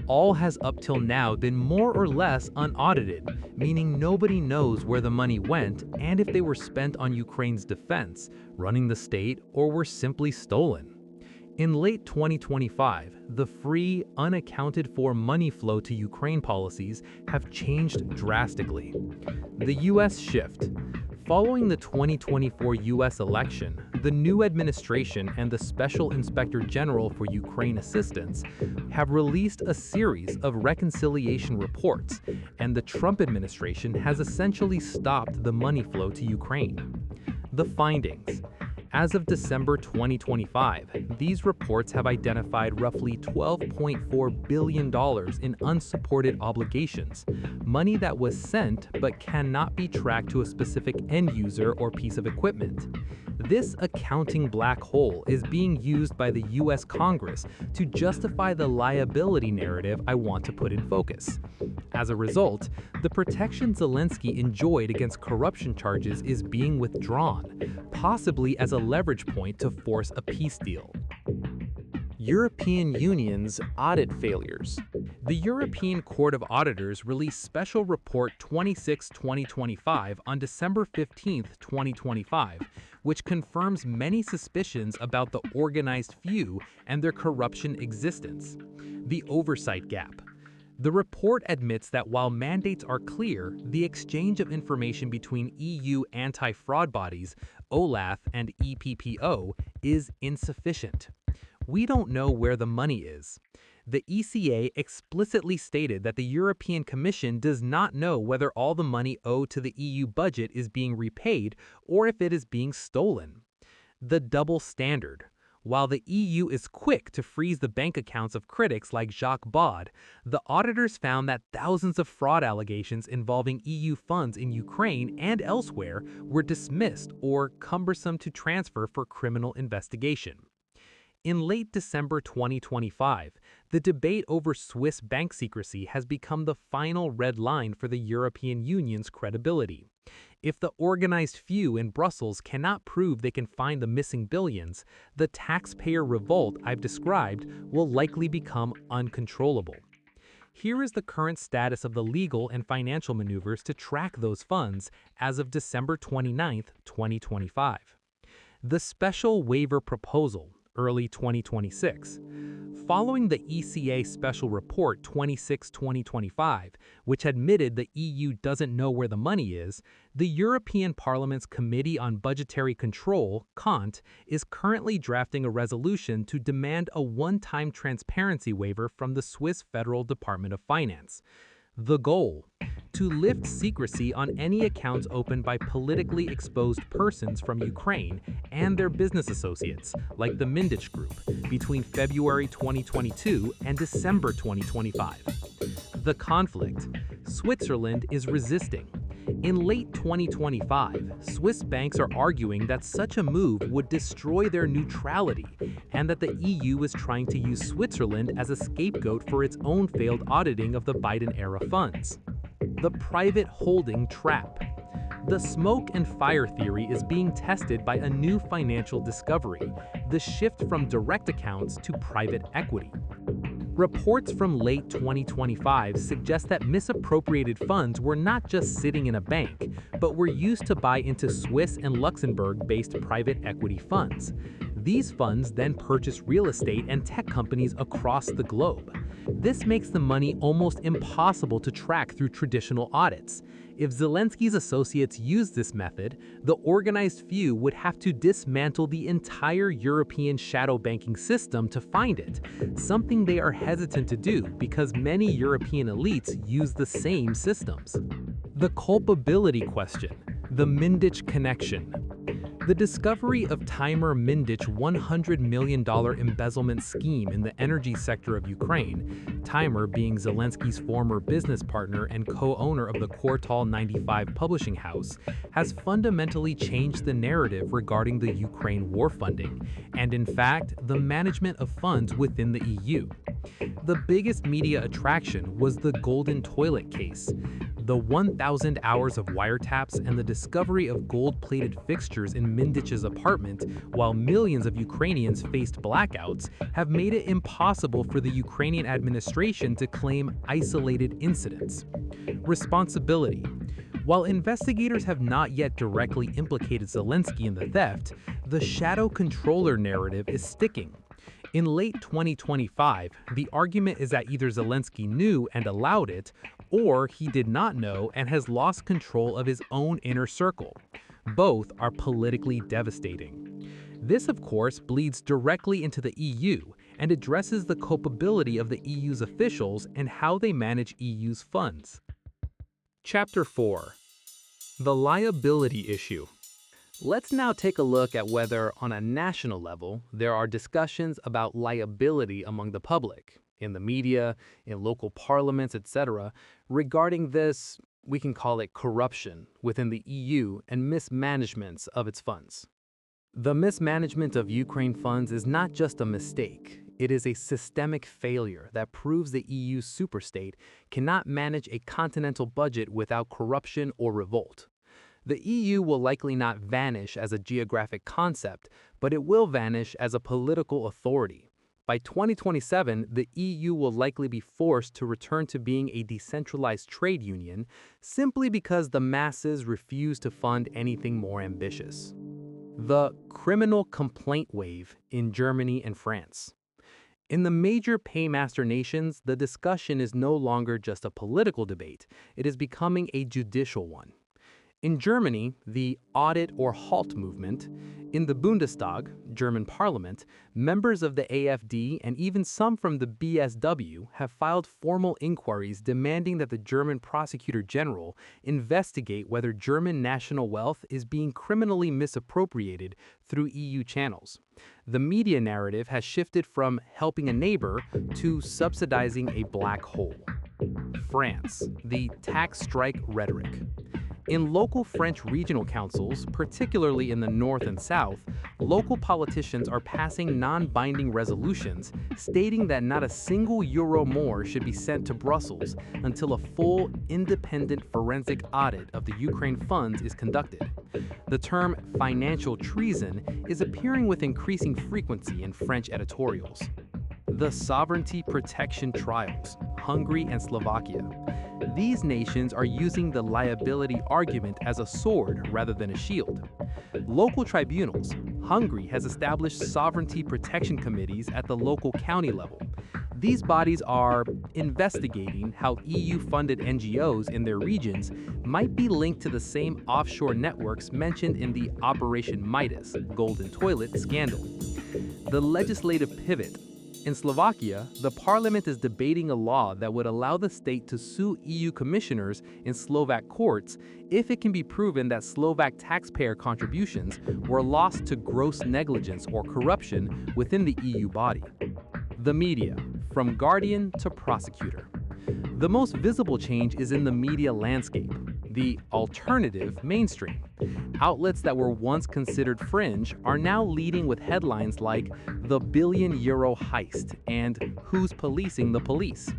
All has up till now been more or less unaudited, meaning nobody knows where the money went and if they were spent on Ukraine's defense, running the state, or were simply stolen. In late 2025, the free, unaccounted-for money flow to Ukraine policies have changed drastically. The U.S. shift. Following the 2024 U.S. election, the new administration and the Special Inspector General for Ukraine Assistance have released a series of reconciliation reports, and the Trump administration has essentially stopped the money flow to Ukraine. The findings. As of December 2025, these reports have identified roughly $12.4 billion in unsupported obligations, money that was sent but cannot be tracked to a specific end user or piece of equipment. This accounting black hole is being used by the US Congress to justify the liability narrative I want to put in focus. As a result, the protection Zelensky enjoyed against corruption charges is being withdrawn, possibly as a leverage point to force a peace deal. European Union's audit failures. The European Court of Auditors released Special Report 26/2025 on December 15, 2025, which confirms many suspicions about the organized few and their corruption existence. The oversight gap. The report admits that while mandates are clear, the exchange of information between EU anti-fraud bodies, OLAF and EPPO, is insufficient. We don't know where the money is. The ECA explicitly stated that the European Commission does not know whether all the money owed to the EU budget is being repaid or if it is being stolen. The double standard. While the EU is quick to freeze the bank accounts of critics like Jacques Baud, the auditors found that thousands of fraud allegations involving EU funds in Ukraine and elsewhere were dismissed or cumbersome to transfer for criminal investigation. In late December 2025, the debate over Swiss bank secrecy has become the final red line for the European Union's credibility. If the organized few in Brussels cannot prove they can find the missing billions, the taxpayer revolt I've described will likely become uncontrollable. Here is the current status of the legal and financial maneuvers to track those funds as of December 29, 2025. The Special Waiver Proposal, early 2026. Following the ECA Special Report 26/2025, which admitted the EU doesn't know where the money is, the European Parliament's Committee on Budgetary Control, CONT, is currently drafting a resolution to demand a one-time transparency waiver from the Swiss Federal Department of Finance. The goal: to lift secrecy on any accounts opened by politically exposed persons from Ukraine and their business associates, like the Mindich Group, between February 2022 and December 2025. The conflict. Switzerland is resisting. In late 2025, Swiss banks are arguing that such a move would destroy their neutrality and that the EU is trying to use Switzerland as a scapegoat for its own failed auditing of the Biden-era funds. The private holding trap. The smoke and fire theory is being tested by a new financial discovery: the shift from direct accounts to private equity. Reports from late 2025 suggest that misappropriated funds were not just sitting in a bank, but were used to buy into Swiss and Luxembourg-based private equity funds. These funds then purchase real estate and tech companies across the globe. This makes the money almost impossible to track through traditional audits. If Zelensky's associates used this method, the organized few would have to dismantle the entire European shadow banking system to find it, something they are hesitant to do because many European elites use the same systems. The culpability question, the Mindich connection. The discovery of Timur Mindich $100 million embezzlement scheme in the energy sector of Ukraine, Timur being Zelensky's former business partner and co-owner of the Quartal 95 publishing house, has fundamentally changed the narrative regarding the Ukraine war funding, and in fact, the management of funds within the EU. The biggest media attraction was the Golden Toilet case. The 1,000 hours of wiretaps and the discovery of gold-plated fixtures in Mindich's apartment, while millions of Ukrainians faced blackouts, have made it impossible for the Ukrainian administration to claim isolated incidents. Responsibility. While investigators have not yet directly implicated Zelensky in the theft, the shadow controller narrative is sticking. In late 2025, the argument is that either Zelensky knew and allowed it, or he did not know and has lost control of his own inner circle. Both are politically devastating. This, of course, bleeds directly into the EU and addresses the culpability of the EU's officials and how they manage EU's funds. Chapter 4. The liability issue. Let's now take a look at whether, on a national level, there are discussions about liability among the public, in the media, in local parliaments, etc., regarding this, we can call it corruption, within the EU and mismanagements of its funds. The mismanagement of Ukraine funds is not just a mistake. It is a systemic failure that proves the EU superstate cannot manage a continental budget without corruption or revolt. The EU will likely not vanish as a geographic concept, but it will vanish as a political authority. By 2027, the EU will likely be forced to return to being a decentralized trade union simply because the masses refuse to fund anything more ambitious. The criminal complaint wave in Germany and France. In the major paymaster nations, the discussion is no longer just a political debate, it is becoming a judicial one. In Germany, the audit or halt movement, in the Bundestag, German parliament, members of the AfD and even some from the BSW have filed formal inquiries demanding that the German prosecutor general investigate whether German national wealth is being criminally misappropriated through EU channels. The media narrative has shifted from helping a neighbor to subsidizing a black hole. France, the tax strike rhetoric. In local French regional councils, particularly in the north and south, local politicians are passing non-binding resolutions stating that not a single euro more should be sent to Brussels until a full, independent forensic audit of the Ukraine funds is conducted. The term financial treason is appearing with increasing frequency in French editorials. The sovereignty protection trials, Hungary and Slovakia. These nations are using the liability argument as a sword rather than a shield. Local tribunals. Hungary has established sovereignty protection committees at the local county level. These bodies are investigating how EU-funded NGOs in their regions might be linked to the same offshore networks mentioned in the Operation Midas Golden Toilet scandal. The legislative pivot. In Slovakia, the parliament is debating a law that would allow the state to sue EU commissioners in Slovak courts if it can be proven that Slovak taxpayer contributions were lost to gross negligence or corruption within the EU body. The media, from guardian to prosecutor. The most visible change is in the media landscape, the alternative mainstream. Outlets that were once considered fringe are now leading with headlines like "The billion-euro heist" and "Who's policing the police?"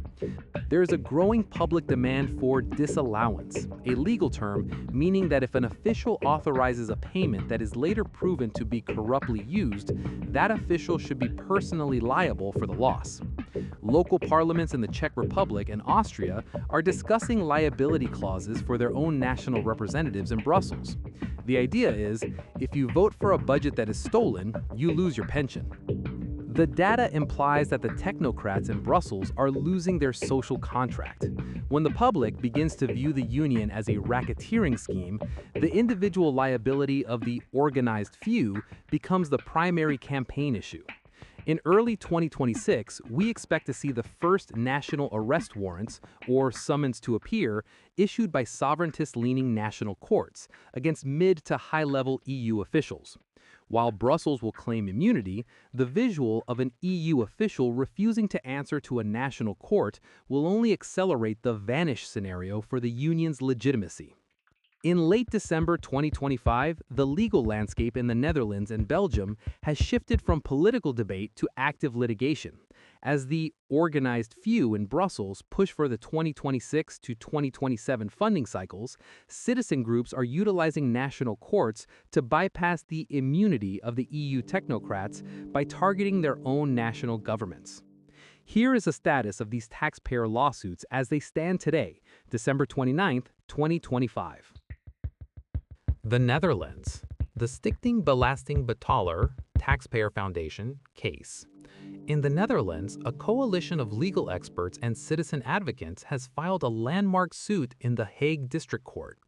There is a growing public demand for disallowance, a legal term meaning that if an official authorizes a payment that is later proven to be corruptly used, that official should be personally liable for the loss. Local parliaments in the Czech Republic and Austria are discussing liability clauses for their own national representatives in Brussels. The idea is, if you vote for a budget that is stolen, you lose your pension. The data implies that the technocrats in Brussels are losing their social contract. When the public begins to view the union as a racketeering scheme, the individual liability of the organized few becomes the primary campaign issue. In early 2026, we expect to see the first national arrest warrants, or summons to appear, issued by sovereigntist-leaning national courts against mid to high-level EU officials. While Brussels will claim immunity, the visual of an EU official refusing to answer to a national court will only accelerate the vanish scenario for the union's legitimacy. In late December 2025, the legal landscape in the Netherlands and Belgium has shifted from political debate to active litigation. As the organized few in Brussels push for the 2026 to 2027 funding cycles, citizen groups are utilizing national courts to bypass the immunity of the EU technocrats by targeting their own national governments. Here is the status of these taxpayer lawsuits as they stand today, December 29, 2025. The Netherlands. The Stichting Belasting Betaler Taxpayer Foundation case. In the Netherlands, a coalition of legal experts and citizen advocates has filed a landmark suit in the Hague District Court.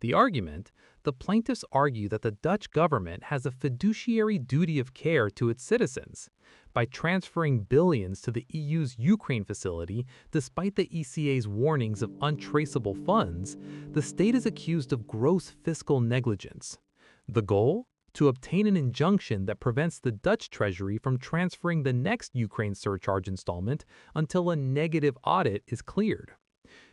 The argument: the plaintiffs argue that the Dutch government has a fiduciary duty of care to its citizens. By transferring billions to the EU's Ukraine facility, despite the ECA's warnings of untraceable funds, the state is accused of gross fiscal negligence. The goal? To obtain an injunction that prevents the Dutch Treasury from transferring the next Ukraine surcharge installment until a negative audit is cleared.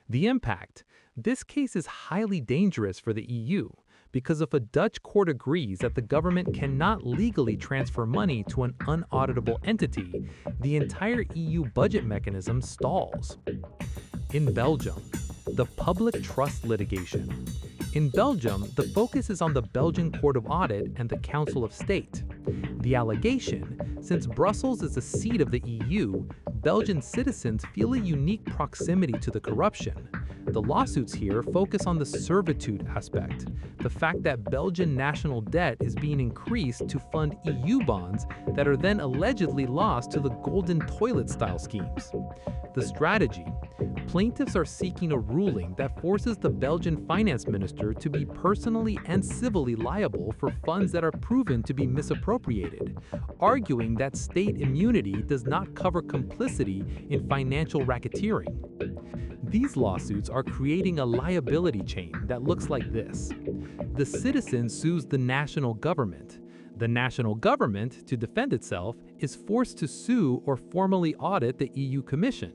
The impact: this case is highly dangerous for the EU. because if a Dutch court agrees that the government cannot legally transfer money to an unauditable entity, the entire EU budget mechanism stalls. In Belgium, the public trust litigation. In Belgium, the focus is on the Belgian Court of Audit and the Council of State. The allegation, since Brussels is the seat of the EU, Belgian citizens feel a unique proximity to the corruption. The lawsuits here focus on the servitude aspect, the fact that Belgian national debt is being increased to fund EU bonds that are then allegedly lost to the golden toilet-style schemes. The strategy: plaintiffs are seeking a ruling that forces the Belgian finance minister to be personally and civilly liable for funds that are proven to be misappropriated, arguing that state immunity does not cover complicity in financial racketeering. These lawsuits are creating a liability chain that looks like this. The citizen sues the national government. The national government, to defend itself, is forced to sue or formally audit the EU Commission.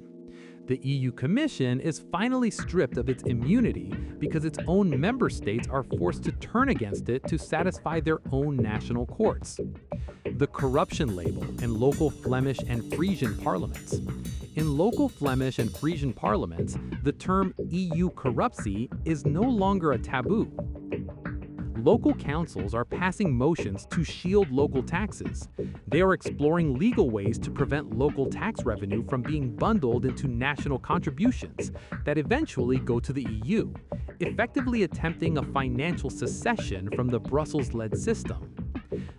The EU Commission is finally stripped of its immunity because its own member states are forced to turn against it to satisfy their own national courts. The corruption label in local Flemish and Frisian parliaments. In local Flemish and Frisian parliaments, the term EU corruptie is no longer a taboo. Local councils are passing motions to shield local taxes. They are exploring legal ways to prevent local tax revenue from being bundled into national contributions that eventually go to the EU, effectively attempting a financial secession from the Brussels-led system.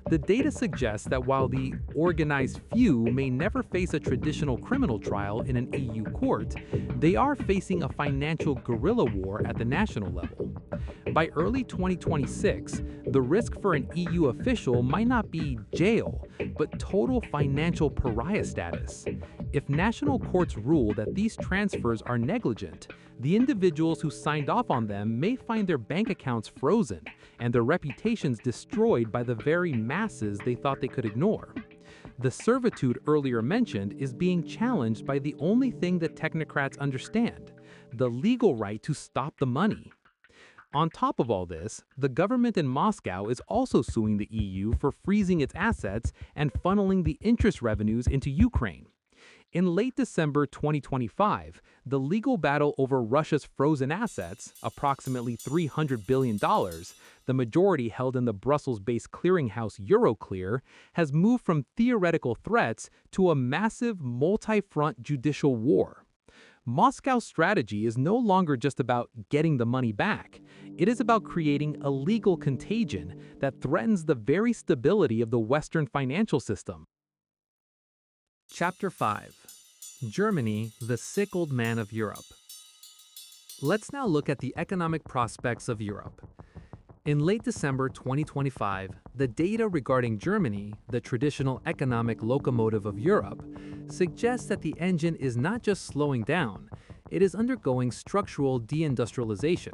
The data suggests that while the organized few may never face a traditional criminal trial in an EU court, they are facing a financial guerrilla war at the national level. By early 2026, the risk for an EU official might not be jail, but total financial pariah status. If national courts rule that these transfers are negligent, the individuals who signed off on them may find their bank accounts frozen and their reputations destroyed by the very masses they thought they could ignore. The servitude earlier mentioned is being challenged by the only thing that technocrats understand: the legal right to stop the money. On top of all this, the government in Moscow is also suing the EU for freezing its assets and funneling the interest revenues into Ukraine. In late December 2025, the legal battle over Russia's frozen assets, approximately $300 billion, the majority held in the Brussels-based clearinghouse Euroclear, has moved from theoretical threats to a massive multi-front judicial war. Moscow's strategy is no longer just about getting the money back. It is about creating a legal contagion that threatens the very stability of the Western financial system. Chapter 5. Germany, the sick old man of Europe. Let's now look at the economic prospects of Europe. In late December 2025, the data regarding Germany, the traditional economic locomotive of Europe, suggests that the engine is not just slowing down, it is undergoing structural deindustrialization.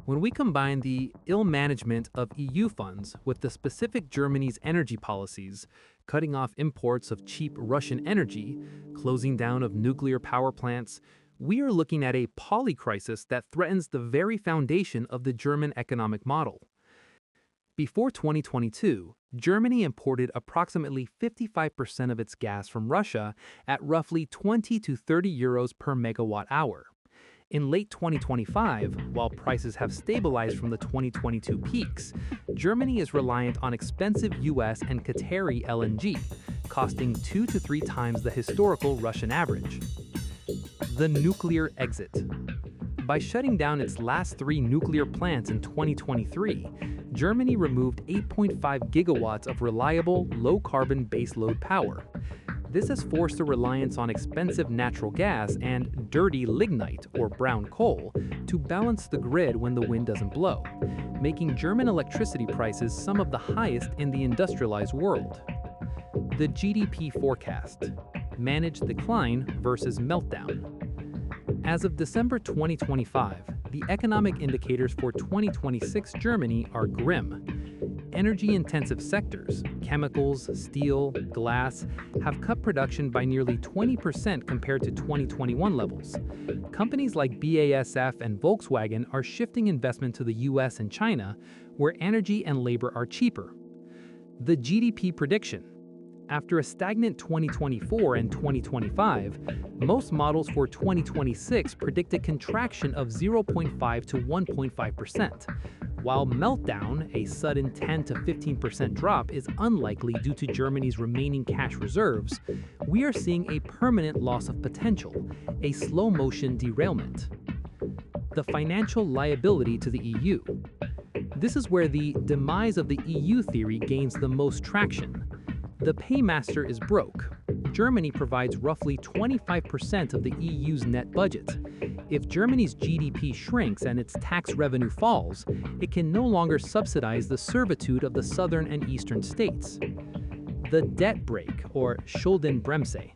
When we combine the ill management of EU funds with the specific Germany's energy policies, cutting off imports of cheap Russian energy, closing down of nuclear power plants, we are looking at a polycrisis that threatens the very foundation of the German economic model. Before 2022, Germany imported approximately 55% of its gas from Russia at roughly 20 to 30 euros per megawatt hour. In late 2025, while prices have stabilized from the 2022 peaks, Germany is reliant on expensive US and Qatari LNG, costing 2 to 3 times the historical Russian average. The nuclear exit. By shutting down its last 3 nuclear plants in 2023, Germany removed 8.5 gigawatts of reliable, low-carbon baseload power. This has forced a reliance on expensive natural gas and dirty lignite, or brown coal, to balance the grid when the wind doesn't blow, making German electricity prices some of the highest in the industrialized world. The GDP forecast: managed decline versus meltdown. As of December 2025, the economic indicators for 2026 Germany are grim. energy-intensive sectors, chemicals, steel, glass, have cut production by nearly 20% compared to 2021 levels. Companies like BASF and Volkswagen are shifting investment to the US and China, where energy and labor are cheaper. The GDP prediction. After a stagnant 2024 and 2025, most models for 2026 predict a contraction of 0.5 to 1.5%. While meltdown, a sudden 10 to 15% drop, is unlikely due to Germany's remaining cash reserves, we are seeing a permanent loss of potential, a slow-motion derailment. The financial liability to the EU. This is where the demise of the EU theory gains the most traction. The paymaster is broke. Germany provides roughly 25% of the EU's net budget. If Germany's GDP shrinks and its tax revenue falls, it can no longer subsidize the servitude of the southern and eastern states. The debt brake, or Schuldenbremse.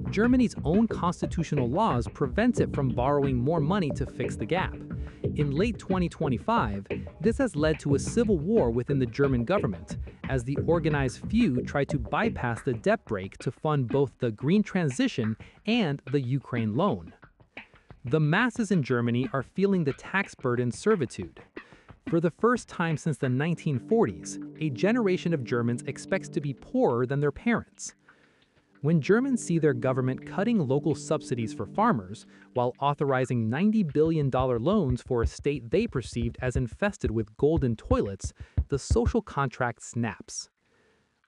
Germany's own constitutional laws prevents it from borrowing more money to fix the gap. In late 2025, this has led to a civil war within the German government, as the organized few try to bypass the debt brake to fund both the green transition and the Ukraine loan. The masses in Germany are feeling the tax-burdened servitude. For the first time since the 1940s, a generation of Germans expects to be poorer than their parents. When Germans see their government cutting local subsidies for farmers while authorizing $90 billion loans for a state they perceived as infested with golden toilets, the social contract snaps.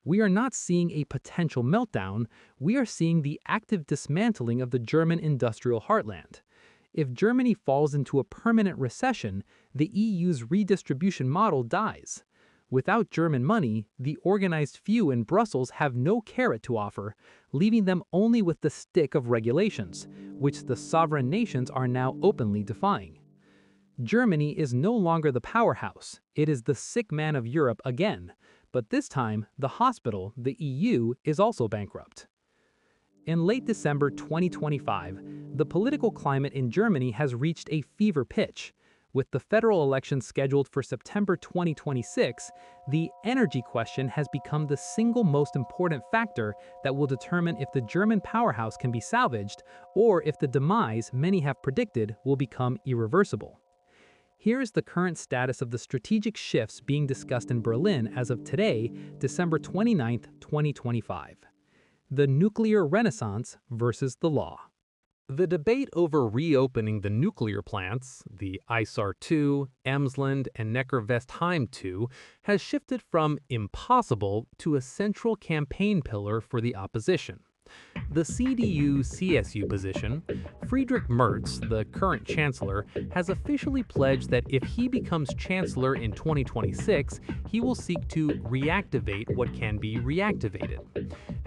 We are not seeing a potential meltdown, we are seeing the active dismantling of the German industrial heartland. If Germany falls into a permanent recession, the EU's redistribution model dies. Without German money, the organized few in Brussels have no carrot to offer, leaving them only with the stick of regulations, which the sovereign nations are now openly defying. Germany is no longer the powerhouse, it is the sick man of Europe again, but this time, the hospital, the EU, is also bankrupt. In late December 2025, the political climate in Germany has reached a fever pitch. With the federal elections scheduled for September 2026, the energy question has become the single most important factor that will determine if the German powerhouse can be salvaged or if the demise many have predicted will become irreversible. Here is the current status of the strategic shifts being discussed in Berlin as of today, December 29, 2025. The nuclear renaissance versus the law. The debate over reopening the nuclear plants, the Isar 2, Emsland, and Neckarwestheim 2, has shifted from impossible to a central campaign pillar for the opposition. The CDU-CSU position, Friedrich Merz, the current chancellor, has officially pledged that if he becomes chancellor in 2026, he will seek to reactivate what can be reactivated.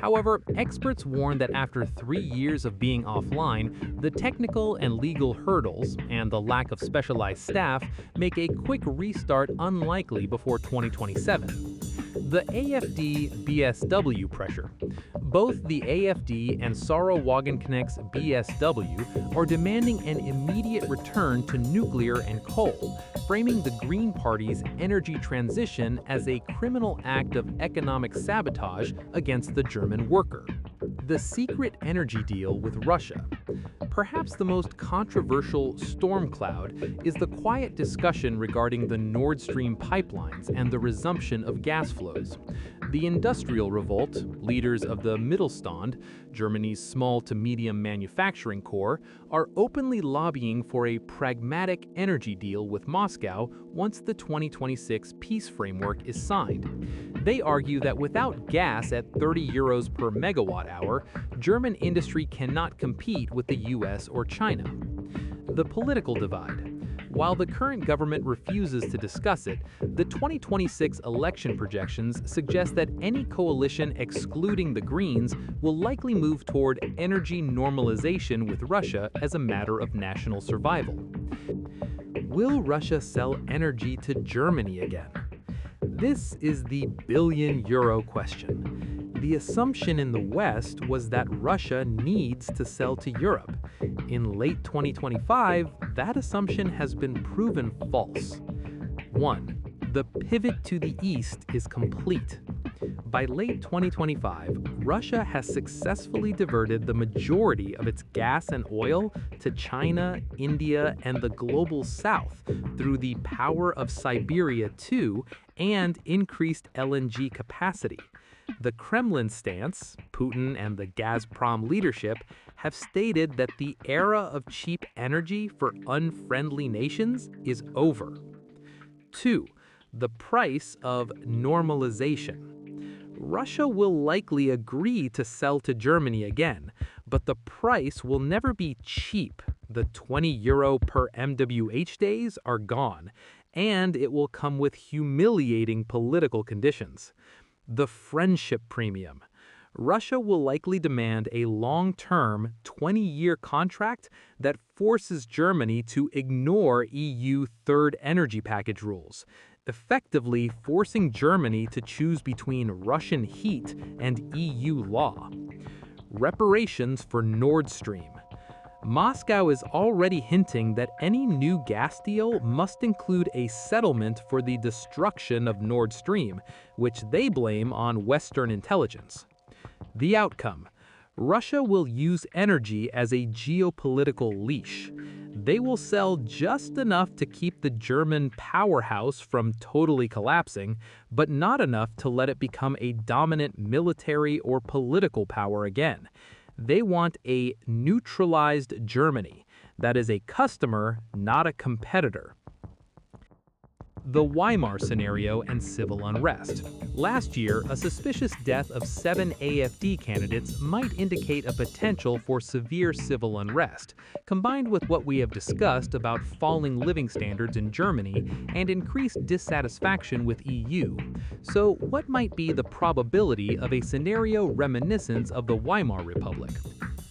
However, experts warn that after 3 years of being offline, the technical and legal hurdles and the lack of specialized staff make a quick restart unlikely before 2027. The AfD-BSW pressure. Both the AfD and Sarah Wagenknecht's BSW are demanding an immediate return to nuclear and coal, framing the Green Party's energy transition as a criminal act of economic sabotage against the German worker. The secret energy deal with Russia. Perhaps the most controversial storm cloud is the quiet discussion regarding the Nord Stream pipelines and the resumption of gas flows. The industrial revolt, leaders of the Mittelstand, Germany's small to medium manufacturing core, are openly lobbying for a pragmatic energy deal with Moscow once the 2026 peace framework is signed. They argue that without gas at 30 euros per megawatt hour, German industry cannot compete with the US or China. The political divide. While the current government refuses to discuss it, the 2026 election projections suggest that any coalition excluding the Greens will likely move toward energy normalization with Russia as a matter of national survival. Will Russia sell energy to Germany again? This is the billion-euro question. The assumption in the West was that Russia needs to sell to Europe. In late 2025, that assumption has been proven false. 1. The pivot to the east is complete. By late 2025, Russia has successfully diverted the majority of its gas and oil to China, India, and the global south through the Power of Siberia 2 and increased LNG capacity. The Kremlin stance, Putin and the Gazprom leadership, have stated that the era of cheap energy for unfriendly nations is over. 2. The price of normalization. Russia will likely agree to sell to Germany again, but the price will never be cheap. The €20 per MWH days are gone, and it will come with humiliating political conditions. The friendship premium. Russia will likely demand a long-term, 20-year contract that forces Germany to ignore EU Third Energy Package rules, effectively forcing Germany to choose between Russian heat and EU law. Reparations for Nord Stream. Moscow is already hinting that any new gas deal must include a settlement for the destruction of Nord Stream, which they blame on Western intelligence. The outcome: Russia will use energy as a geopolitical leash. They will sell just enough to keep the German powerhouse from totally collapsing, but not enough to let it become a dominant military or political power again. They want a neutralized Germany that is a customer, not a competitor. The Weimar scenario and civil unrest. Last year, a suspicious death of 7 AfD candidates might indicate a potential for severe civil unrest, combined with what we have discussed about falling living standards in Germany and increased dissatisfaction with EU. So, what might be the probability of a scenario reminiscent of the Weimar Republic?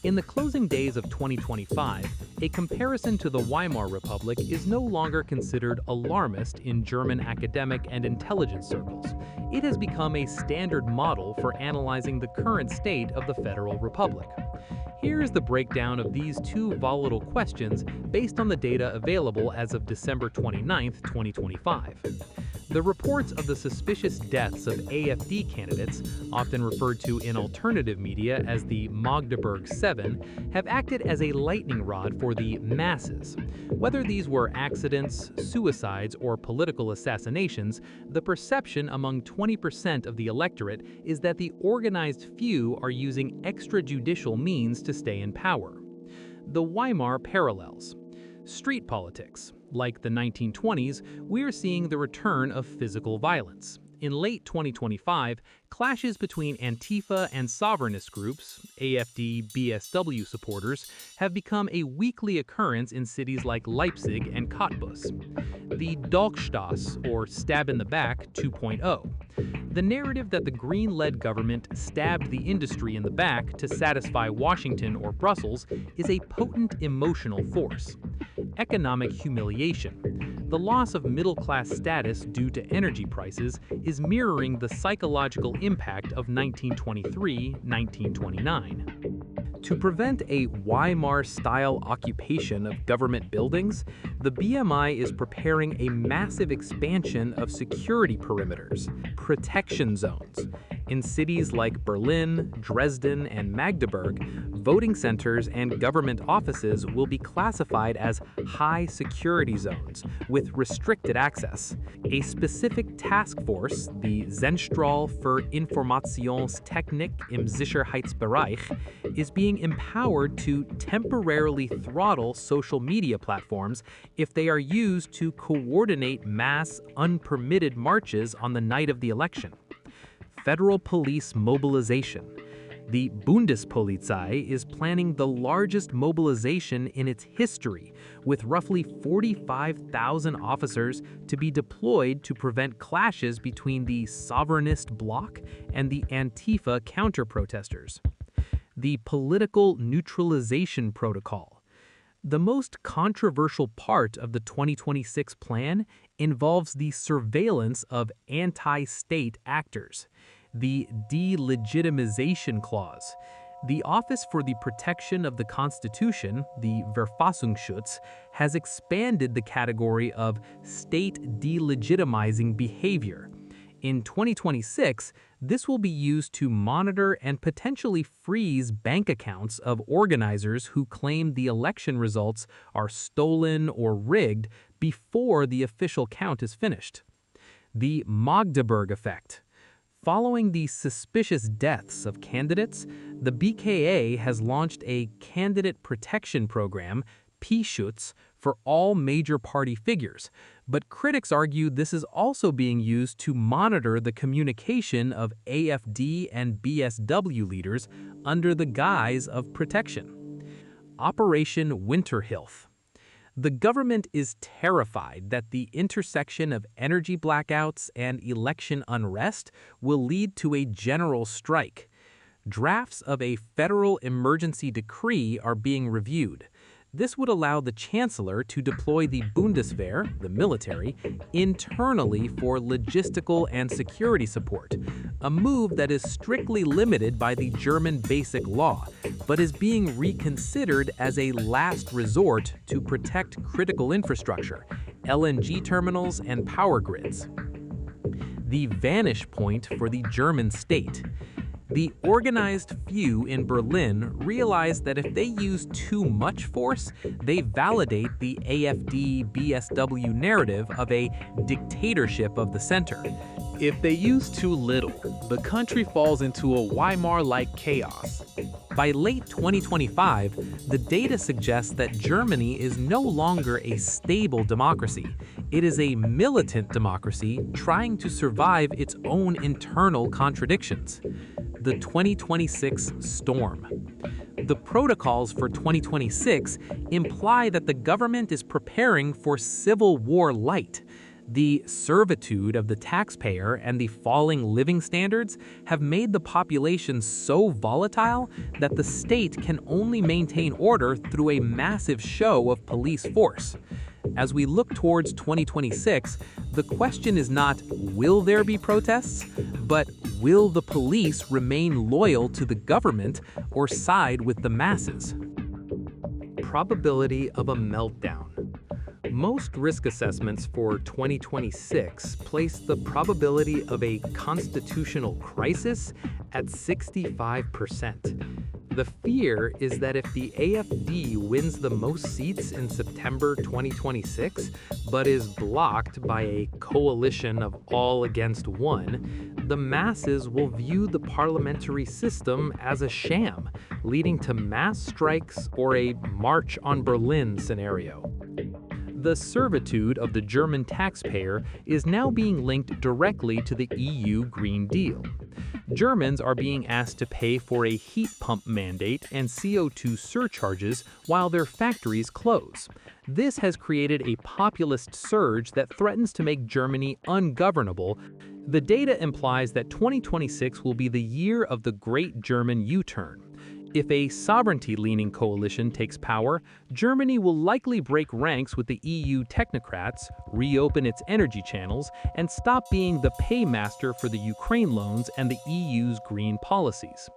In the closing days of 2025, a comparison to the Weimar Republic is no longer considered alarmist in German academic and intelligence circles. It has become a standard model for analyzing the current state of the Federal Republic. Here is the breakdown of these two volatile questions based on the data available as of December 29, 2025. The reports of the suspicious deaths of AfD candidates, often referred to in alternative media as the Magdeburg Seven, have acted as a lightning rod for the masses. Whether these were accidents, suicides, or political assassinations, the perception among 20% of the electorate is that the organized few are using extrajudicial means to stay in power. The Weimar parallels. Street politics. Like the 1920s, we're seeing the return of physical violence. In late 2025, clashes between Antifa and sovereignist groups, AfD, BSW supporters, have become a weekly occurrence in cities like Leipzig and Cottbus. The Dolchstoß, or Stab in the Back 2.0. The narrative that the Green-led government stabbed the industry in the back to satisfy Washington or Brussels is a potent emotional force. Economic humiliation. The loss of middle-class status due to energy prices is mirroring the psychological impact of 1923-1929. To prevent a Weimar-style occupation of government buildings, the BMI is preparing a massive expansion of security perimeters, protection zones. In cities like Berlin, Dresden, and Magdeburg, voting centers and government offices will be classified as high security zones with restricted access. A specific task force, the Zentrale für Informationstechnik im Sicherheitsbereich, is being empowered to temporarily throttle social media platforms if they are used to coordinate mass, unpermitted marches on the night of the election. Federal police mobilization. The Bundespolizei is planning the largest mobilization in its history, with roughly 45,000 officers to be deployed to prevent clashes between the sovereignist bloc and the Antifa counter-protesters. The political neutralization protocol. The most controversial part of the 2026 plan involves the surveillance of anti-state actors. The delegitimization clause. The Office for the Protection of the Constitution, the Verfassungsschutz, has expanded the category of state delegitimizing behavior. In 2026, this will be used to monitor and potentially freeze bank accounts of organizers who claim the election results are stolen or rigged before the official count is finished. The Magdeburg effect. Following the suspicious deaths of candidates, the BKA has launched a candidate protection program, P-Schutz, for all major party figures, but critics argue this is also being used to monitor the communication of AfD and BSW leaders under the guise of protection. Operation Winterhilfe. The government is terrified that the intersection of energy blackouts and election unrest will lead to a general strike. Drafts of a federal emergency decree are being reviewed. This would allow the chancellor to deploy the Bundeswehr, the military, internally for logistical and security support, a move that is strictly limited by the German Basic Law, but is being reconsidered as a last resort to protect critical infrastructure, LNG terminals, and power grids. The vanish point for the German state. The organized few in Berlin realize that if they use too much force, they validate the AfD-BSW narrative of a dictatorship of the center. If they use too little, the country falls into a Weimar-like chaos. By late 2025, the data suggests that Germany is no longer a stable democracy. It is a militant democracy trying to survive its own internal contradictions. The 2026 storm. The protocols for 2026 imply that the government is preparing for civil war light. The servitude of the taxpayer and the falling living standards have made the population so volatile that the state can only maintain order through a massive show of police force. As we look towards 2026, the question is not, will there be protests, but will the police remain loyal to the government or side with the masses? Probability of a meltdown. Most risk assessments for 2026 place the probability of a constitutional crisis at 65%. The fear is that if the AfD wins the most seats in September 2026, but is blocked by a coalition of all against one, the masses will view the parliamentary system as a sham, leading to mass strikes or a March on Berlin scenario. The servitude of the German taxpayer is now being linked directly to the EU Green Deal. Germans are being asked to pay for a heat pump mandate and CO2 surcharges while their factories close. This has created a populist surge that threatens to make Germany ungovernable. The data implies that 2026 will be the year of the Great German U-turn. If a sovereignty-leaning coalition takes power, Germany will likely break ranks with the EU technocrats, reopen its energy channels, and stop being the paymaster for the Ukraine loans and the EU's green policies.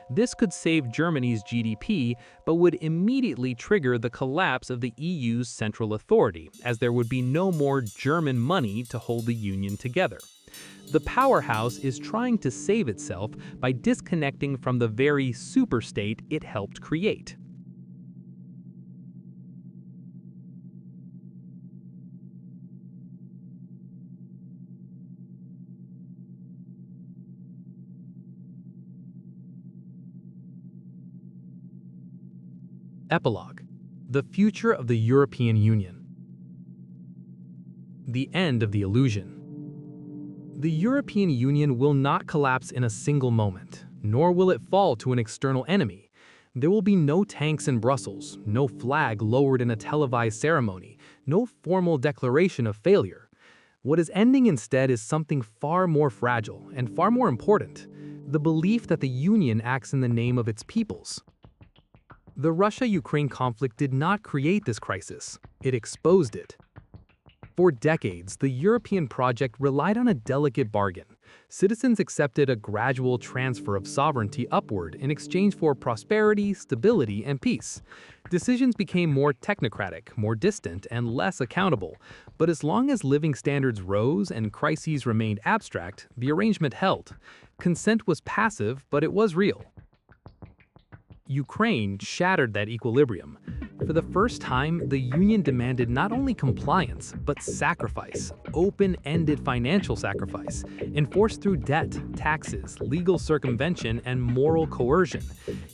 This could save Germany's GDP, but would immediately trigger the collapse of the EU's central authority, as there would be no more German money to hold the union together. The powerhouse is trying to save itself by disconnecting from the very superstate it helped create. Epilogue: The future of the European Union. The end of the illusion. The European Union will not collapse in a single moment, nor will it fall to an external enemy. There will be no tanks in Brussels, no flag lowered in a televised ceremony, no formal declaration of failure. What is ending instead is something far more fragile and far more important: the belief that the Union acts in the name of its peoples. The Russia-Ukraine conflict did not create this crisis, it exposed it. For decades, the European project relied on a delicate bargain: Citizens accepted a gradual transfer of sovereignty upward in exchange for prosperity, stability, and peace. Decisions became more technocratic, more distant, and less accountable. But as long as living standards rose and crises remained abstract, the arrangement held. Consent was passive, but it was real. Ukraine shattered that equilibrium. For the first time, the Union demanded not only compliance, but sacrifice, open-ended financial sacrifice, enforced through debt, taxes, legal circumvention, and moral coercion.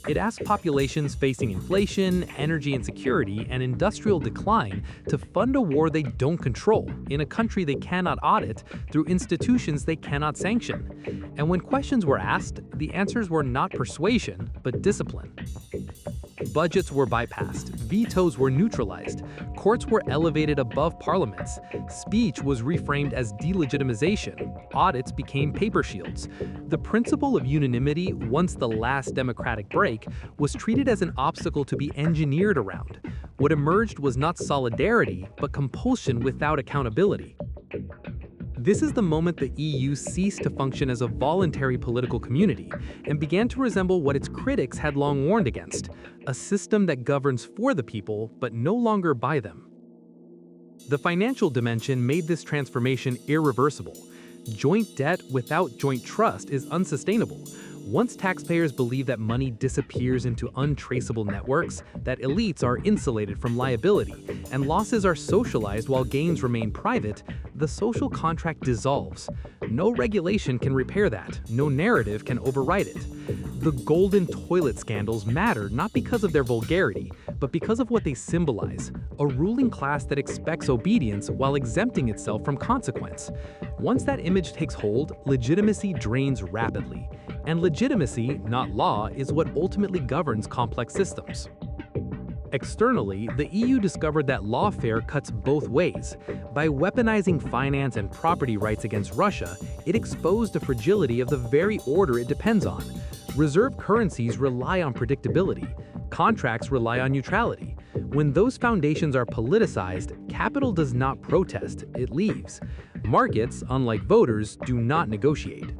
It asked populations facing inflation, energy insecurity, and industrial decline to fund a war they don't control, in a country they cannot audit, through institutions they cannot sanction. And when questions were asked, the answers were not persuasion, but discipline. Budgets were bypassed, vetoes were neutralized, courts were elevated above parliaments, speech was reframed as delegitimization, audits became paper shields. The principle of unanimity, once the last democratic break, was treated as an obstacle to be engineered around. What emerged was not solidarity, but compulsion without accountability. This is the moment the EU ceased to function as a voluntary political community and began to resemble what its critics had long warned against, a system that governs for the people but no longer by them. The financial dimension made this transformation irreversible. Joint debt without joint trust is unsustainable. Once taxpayers believe that money disappears into untraceable networks, that elites are insulated from liability, and losses are socialized while gains remain private, the social contract dissolves. No regulation can repair that. No narrative can override it. The golden toilet scandals matter not because of their vulgarity, but because of what they symbolize, a ruling class that expects obedience while exempting itself from consequence. Once that image takes hold, legitimacy drains rapidly. And legitimacy, not law, is what ultimately governs complex systems. Externally, the EU discovered that lawfare cuts both ways. By weaponizing finance and property rights against Russia, it exposed the fragility of the very order it depends on. Reserve currencies rely on predictability. Contracts rely on neutrality. When those foundations are politicized, capital does not protest, it leaves. Markets, unlike voters, do not negotiate.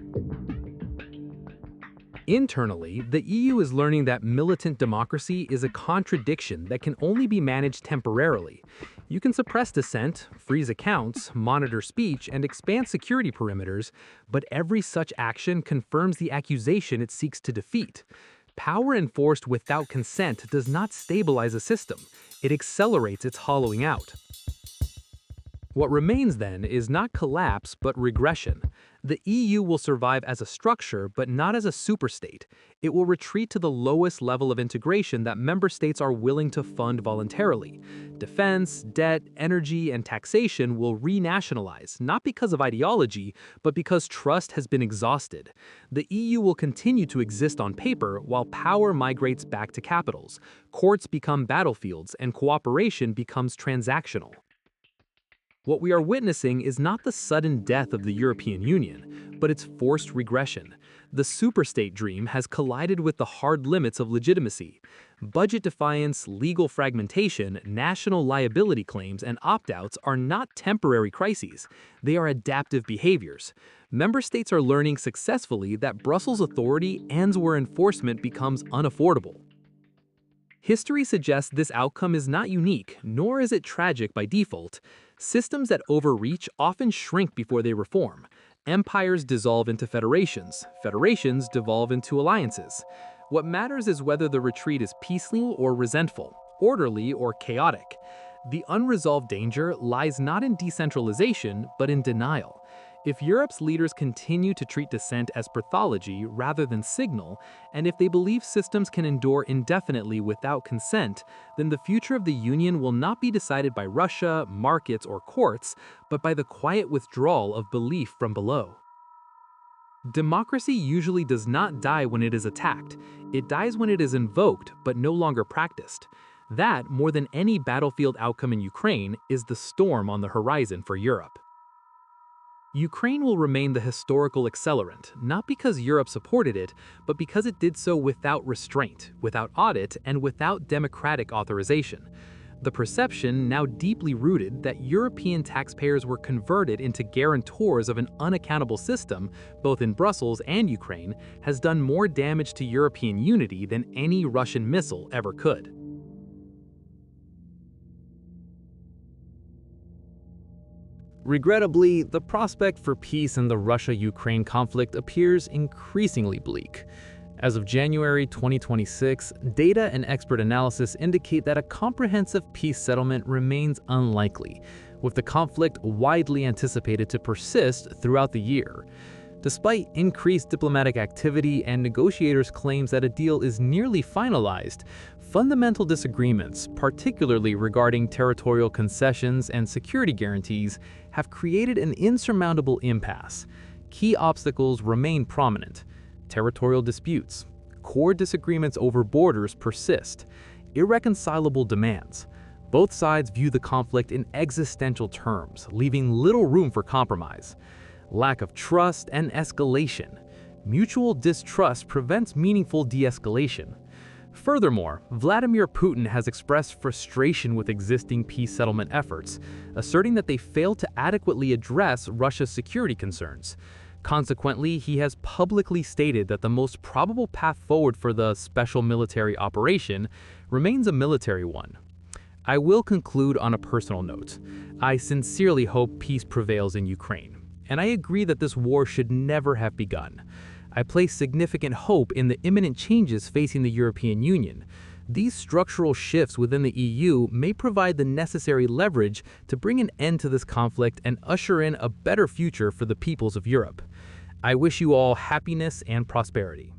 Internally, the EU is learning that militant democracy is a contradiction that can only be managed temporarily. You can suppress dissent, freeze accounts, monitor speech, and expand security perimeters, but every such action confirms the accusation it seeks to defeat. Power enforced without consent does not stabilize a system. It accelerates its hollowing out. What remains then is not collapse but regression. The EU will survive as a structure but not as a superstate. It will retreat to the lowest level of integration that member states are willing to fund voluntarily. Defense, debt, energy, and taxation will renationalize, not because of ideology, but because trust has been exhausted. The EU will continue to exist on paper while power migrates back to capitals. Courts become battlefields and cooperation becomes transactional. What we are witnessing is not the sudden death of the European Union, but its forced regression. The superstate dream has collided with the hard limits of legitimacy. Budget defiance, legal fragmentation, national liability claims, and opt-outs are not temporary crises. They are adaptive behaviors. Member states are learning successfully that Brussels authority ends where enforcement becomes unaffordable. History suggests this outcome is not unique, nor is it tragic by default. Systems that overreach often shrink before they reform. Empires dissolve into federations. Federations devolve into alliances. What matters is whether the retreat is peaceful or resentful, orderly or chaotic. The unresolved danger lies not in decentralization, but in denial. If Europe's leaders continue to treat dissent as pathology rather than signal, and if they believe systems can endure indefinitely without consent, then the future of the Union will not be decided by Russia, markets, or courts, but by the quiet withdrawal of belief from below. Democracy usually does not die when it is attacked. It dies when it is invoked, but no longer practiced. That, more than any battlefield outcome in Ukraine, is the storm on the horizon for Europe. Ukraine will remain the historical accelerant, not because Europe supported it, but because it did so without restraint, without audit, and without democratic authorization. The perception, now deeply rooted, that European taxpayers were converted into guarantors of an unaccountable system, both in Brussels and Ukraine, has done more damage to European unity than any Russian missile ever could. Regrettably, the prospect for peace in the Russia-Ukraine conflict appears increasingly bleak. As of January 2026, data and expert analysis indicate that a comprehensive peace settlement remains unlikely, with the conflict widely anticipated to persist throughout the year. Despite increased diplomatic activity and negotiators' claims that a deal is nearly finalized, fundamental disagreements, particularly regarding territorial concessions and security guarantees, have created an insurmountable impasse. Key obstacles remain prominent. Territorial disputes, core disagreements over borders persist, irreconcilable demands. Both sides view the conflict in existential terms, leaving little room for compromise. Lack of trust and escalation. Mutual distrust prevents meaningful de-escalation. Furthermore, Vladimir Putin has expressed frustration with existing peace settlement efforts, asserting that they fail to adequately address Russia's security concerns. Consequently, he has publicly stated that the most probable path forward for the special military operation remains a military one. I will conclude on a personal note. I sincerely hope peace prevails in Ukraine, and I agree that this war should never have begun. I place significant hope in the imminent changes facing the European Union. These structural shifts within the EU may provide the necessary leverage to bring an end to this conflict and usher in a better future for the peoples of Europe. I wish you all happiness and prosperity.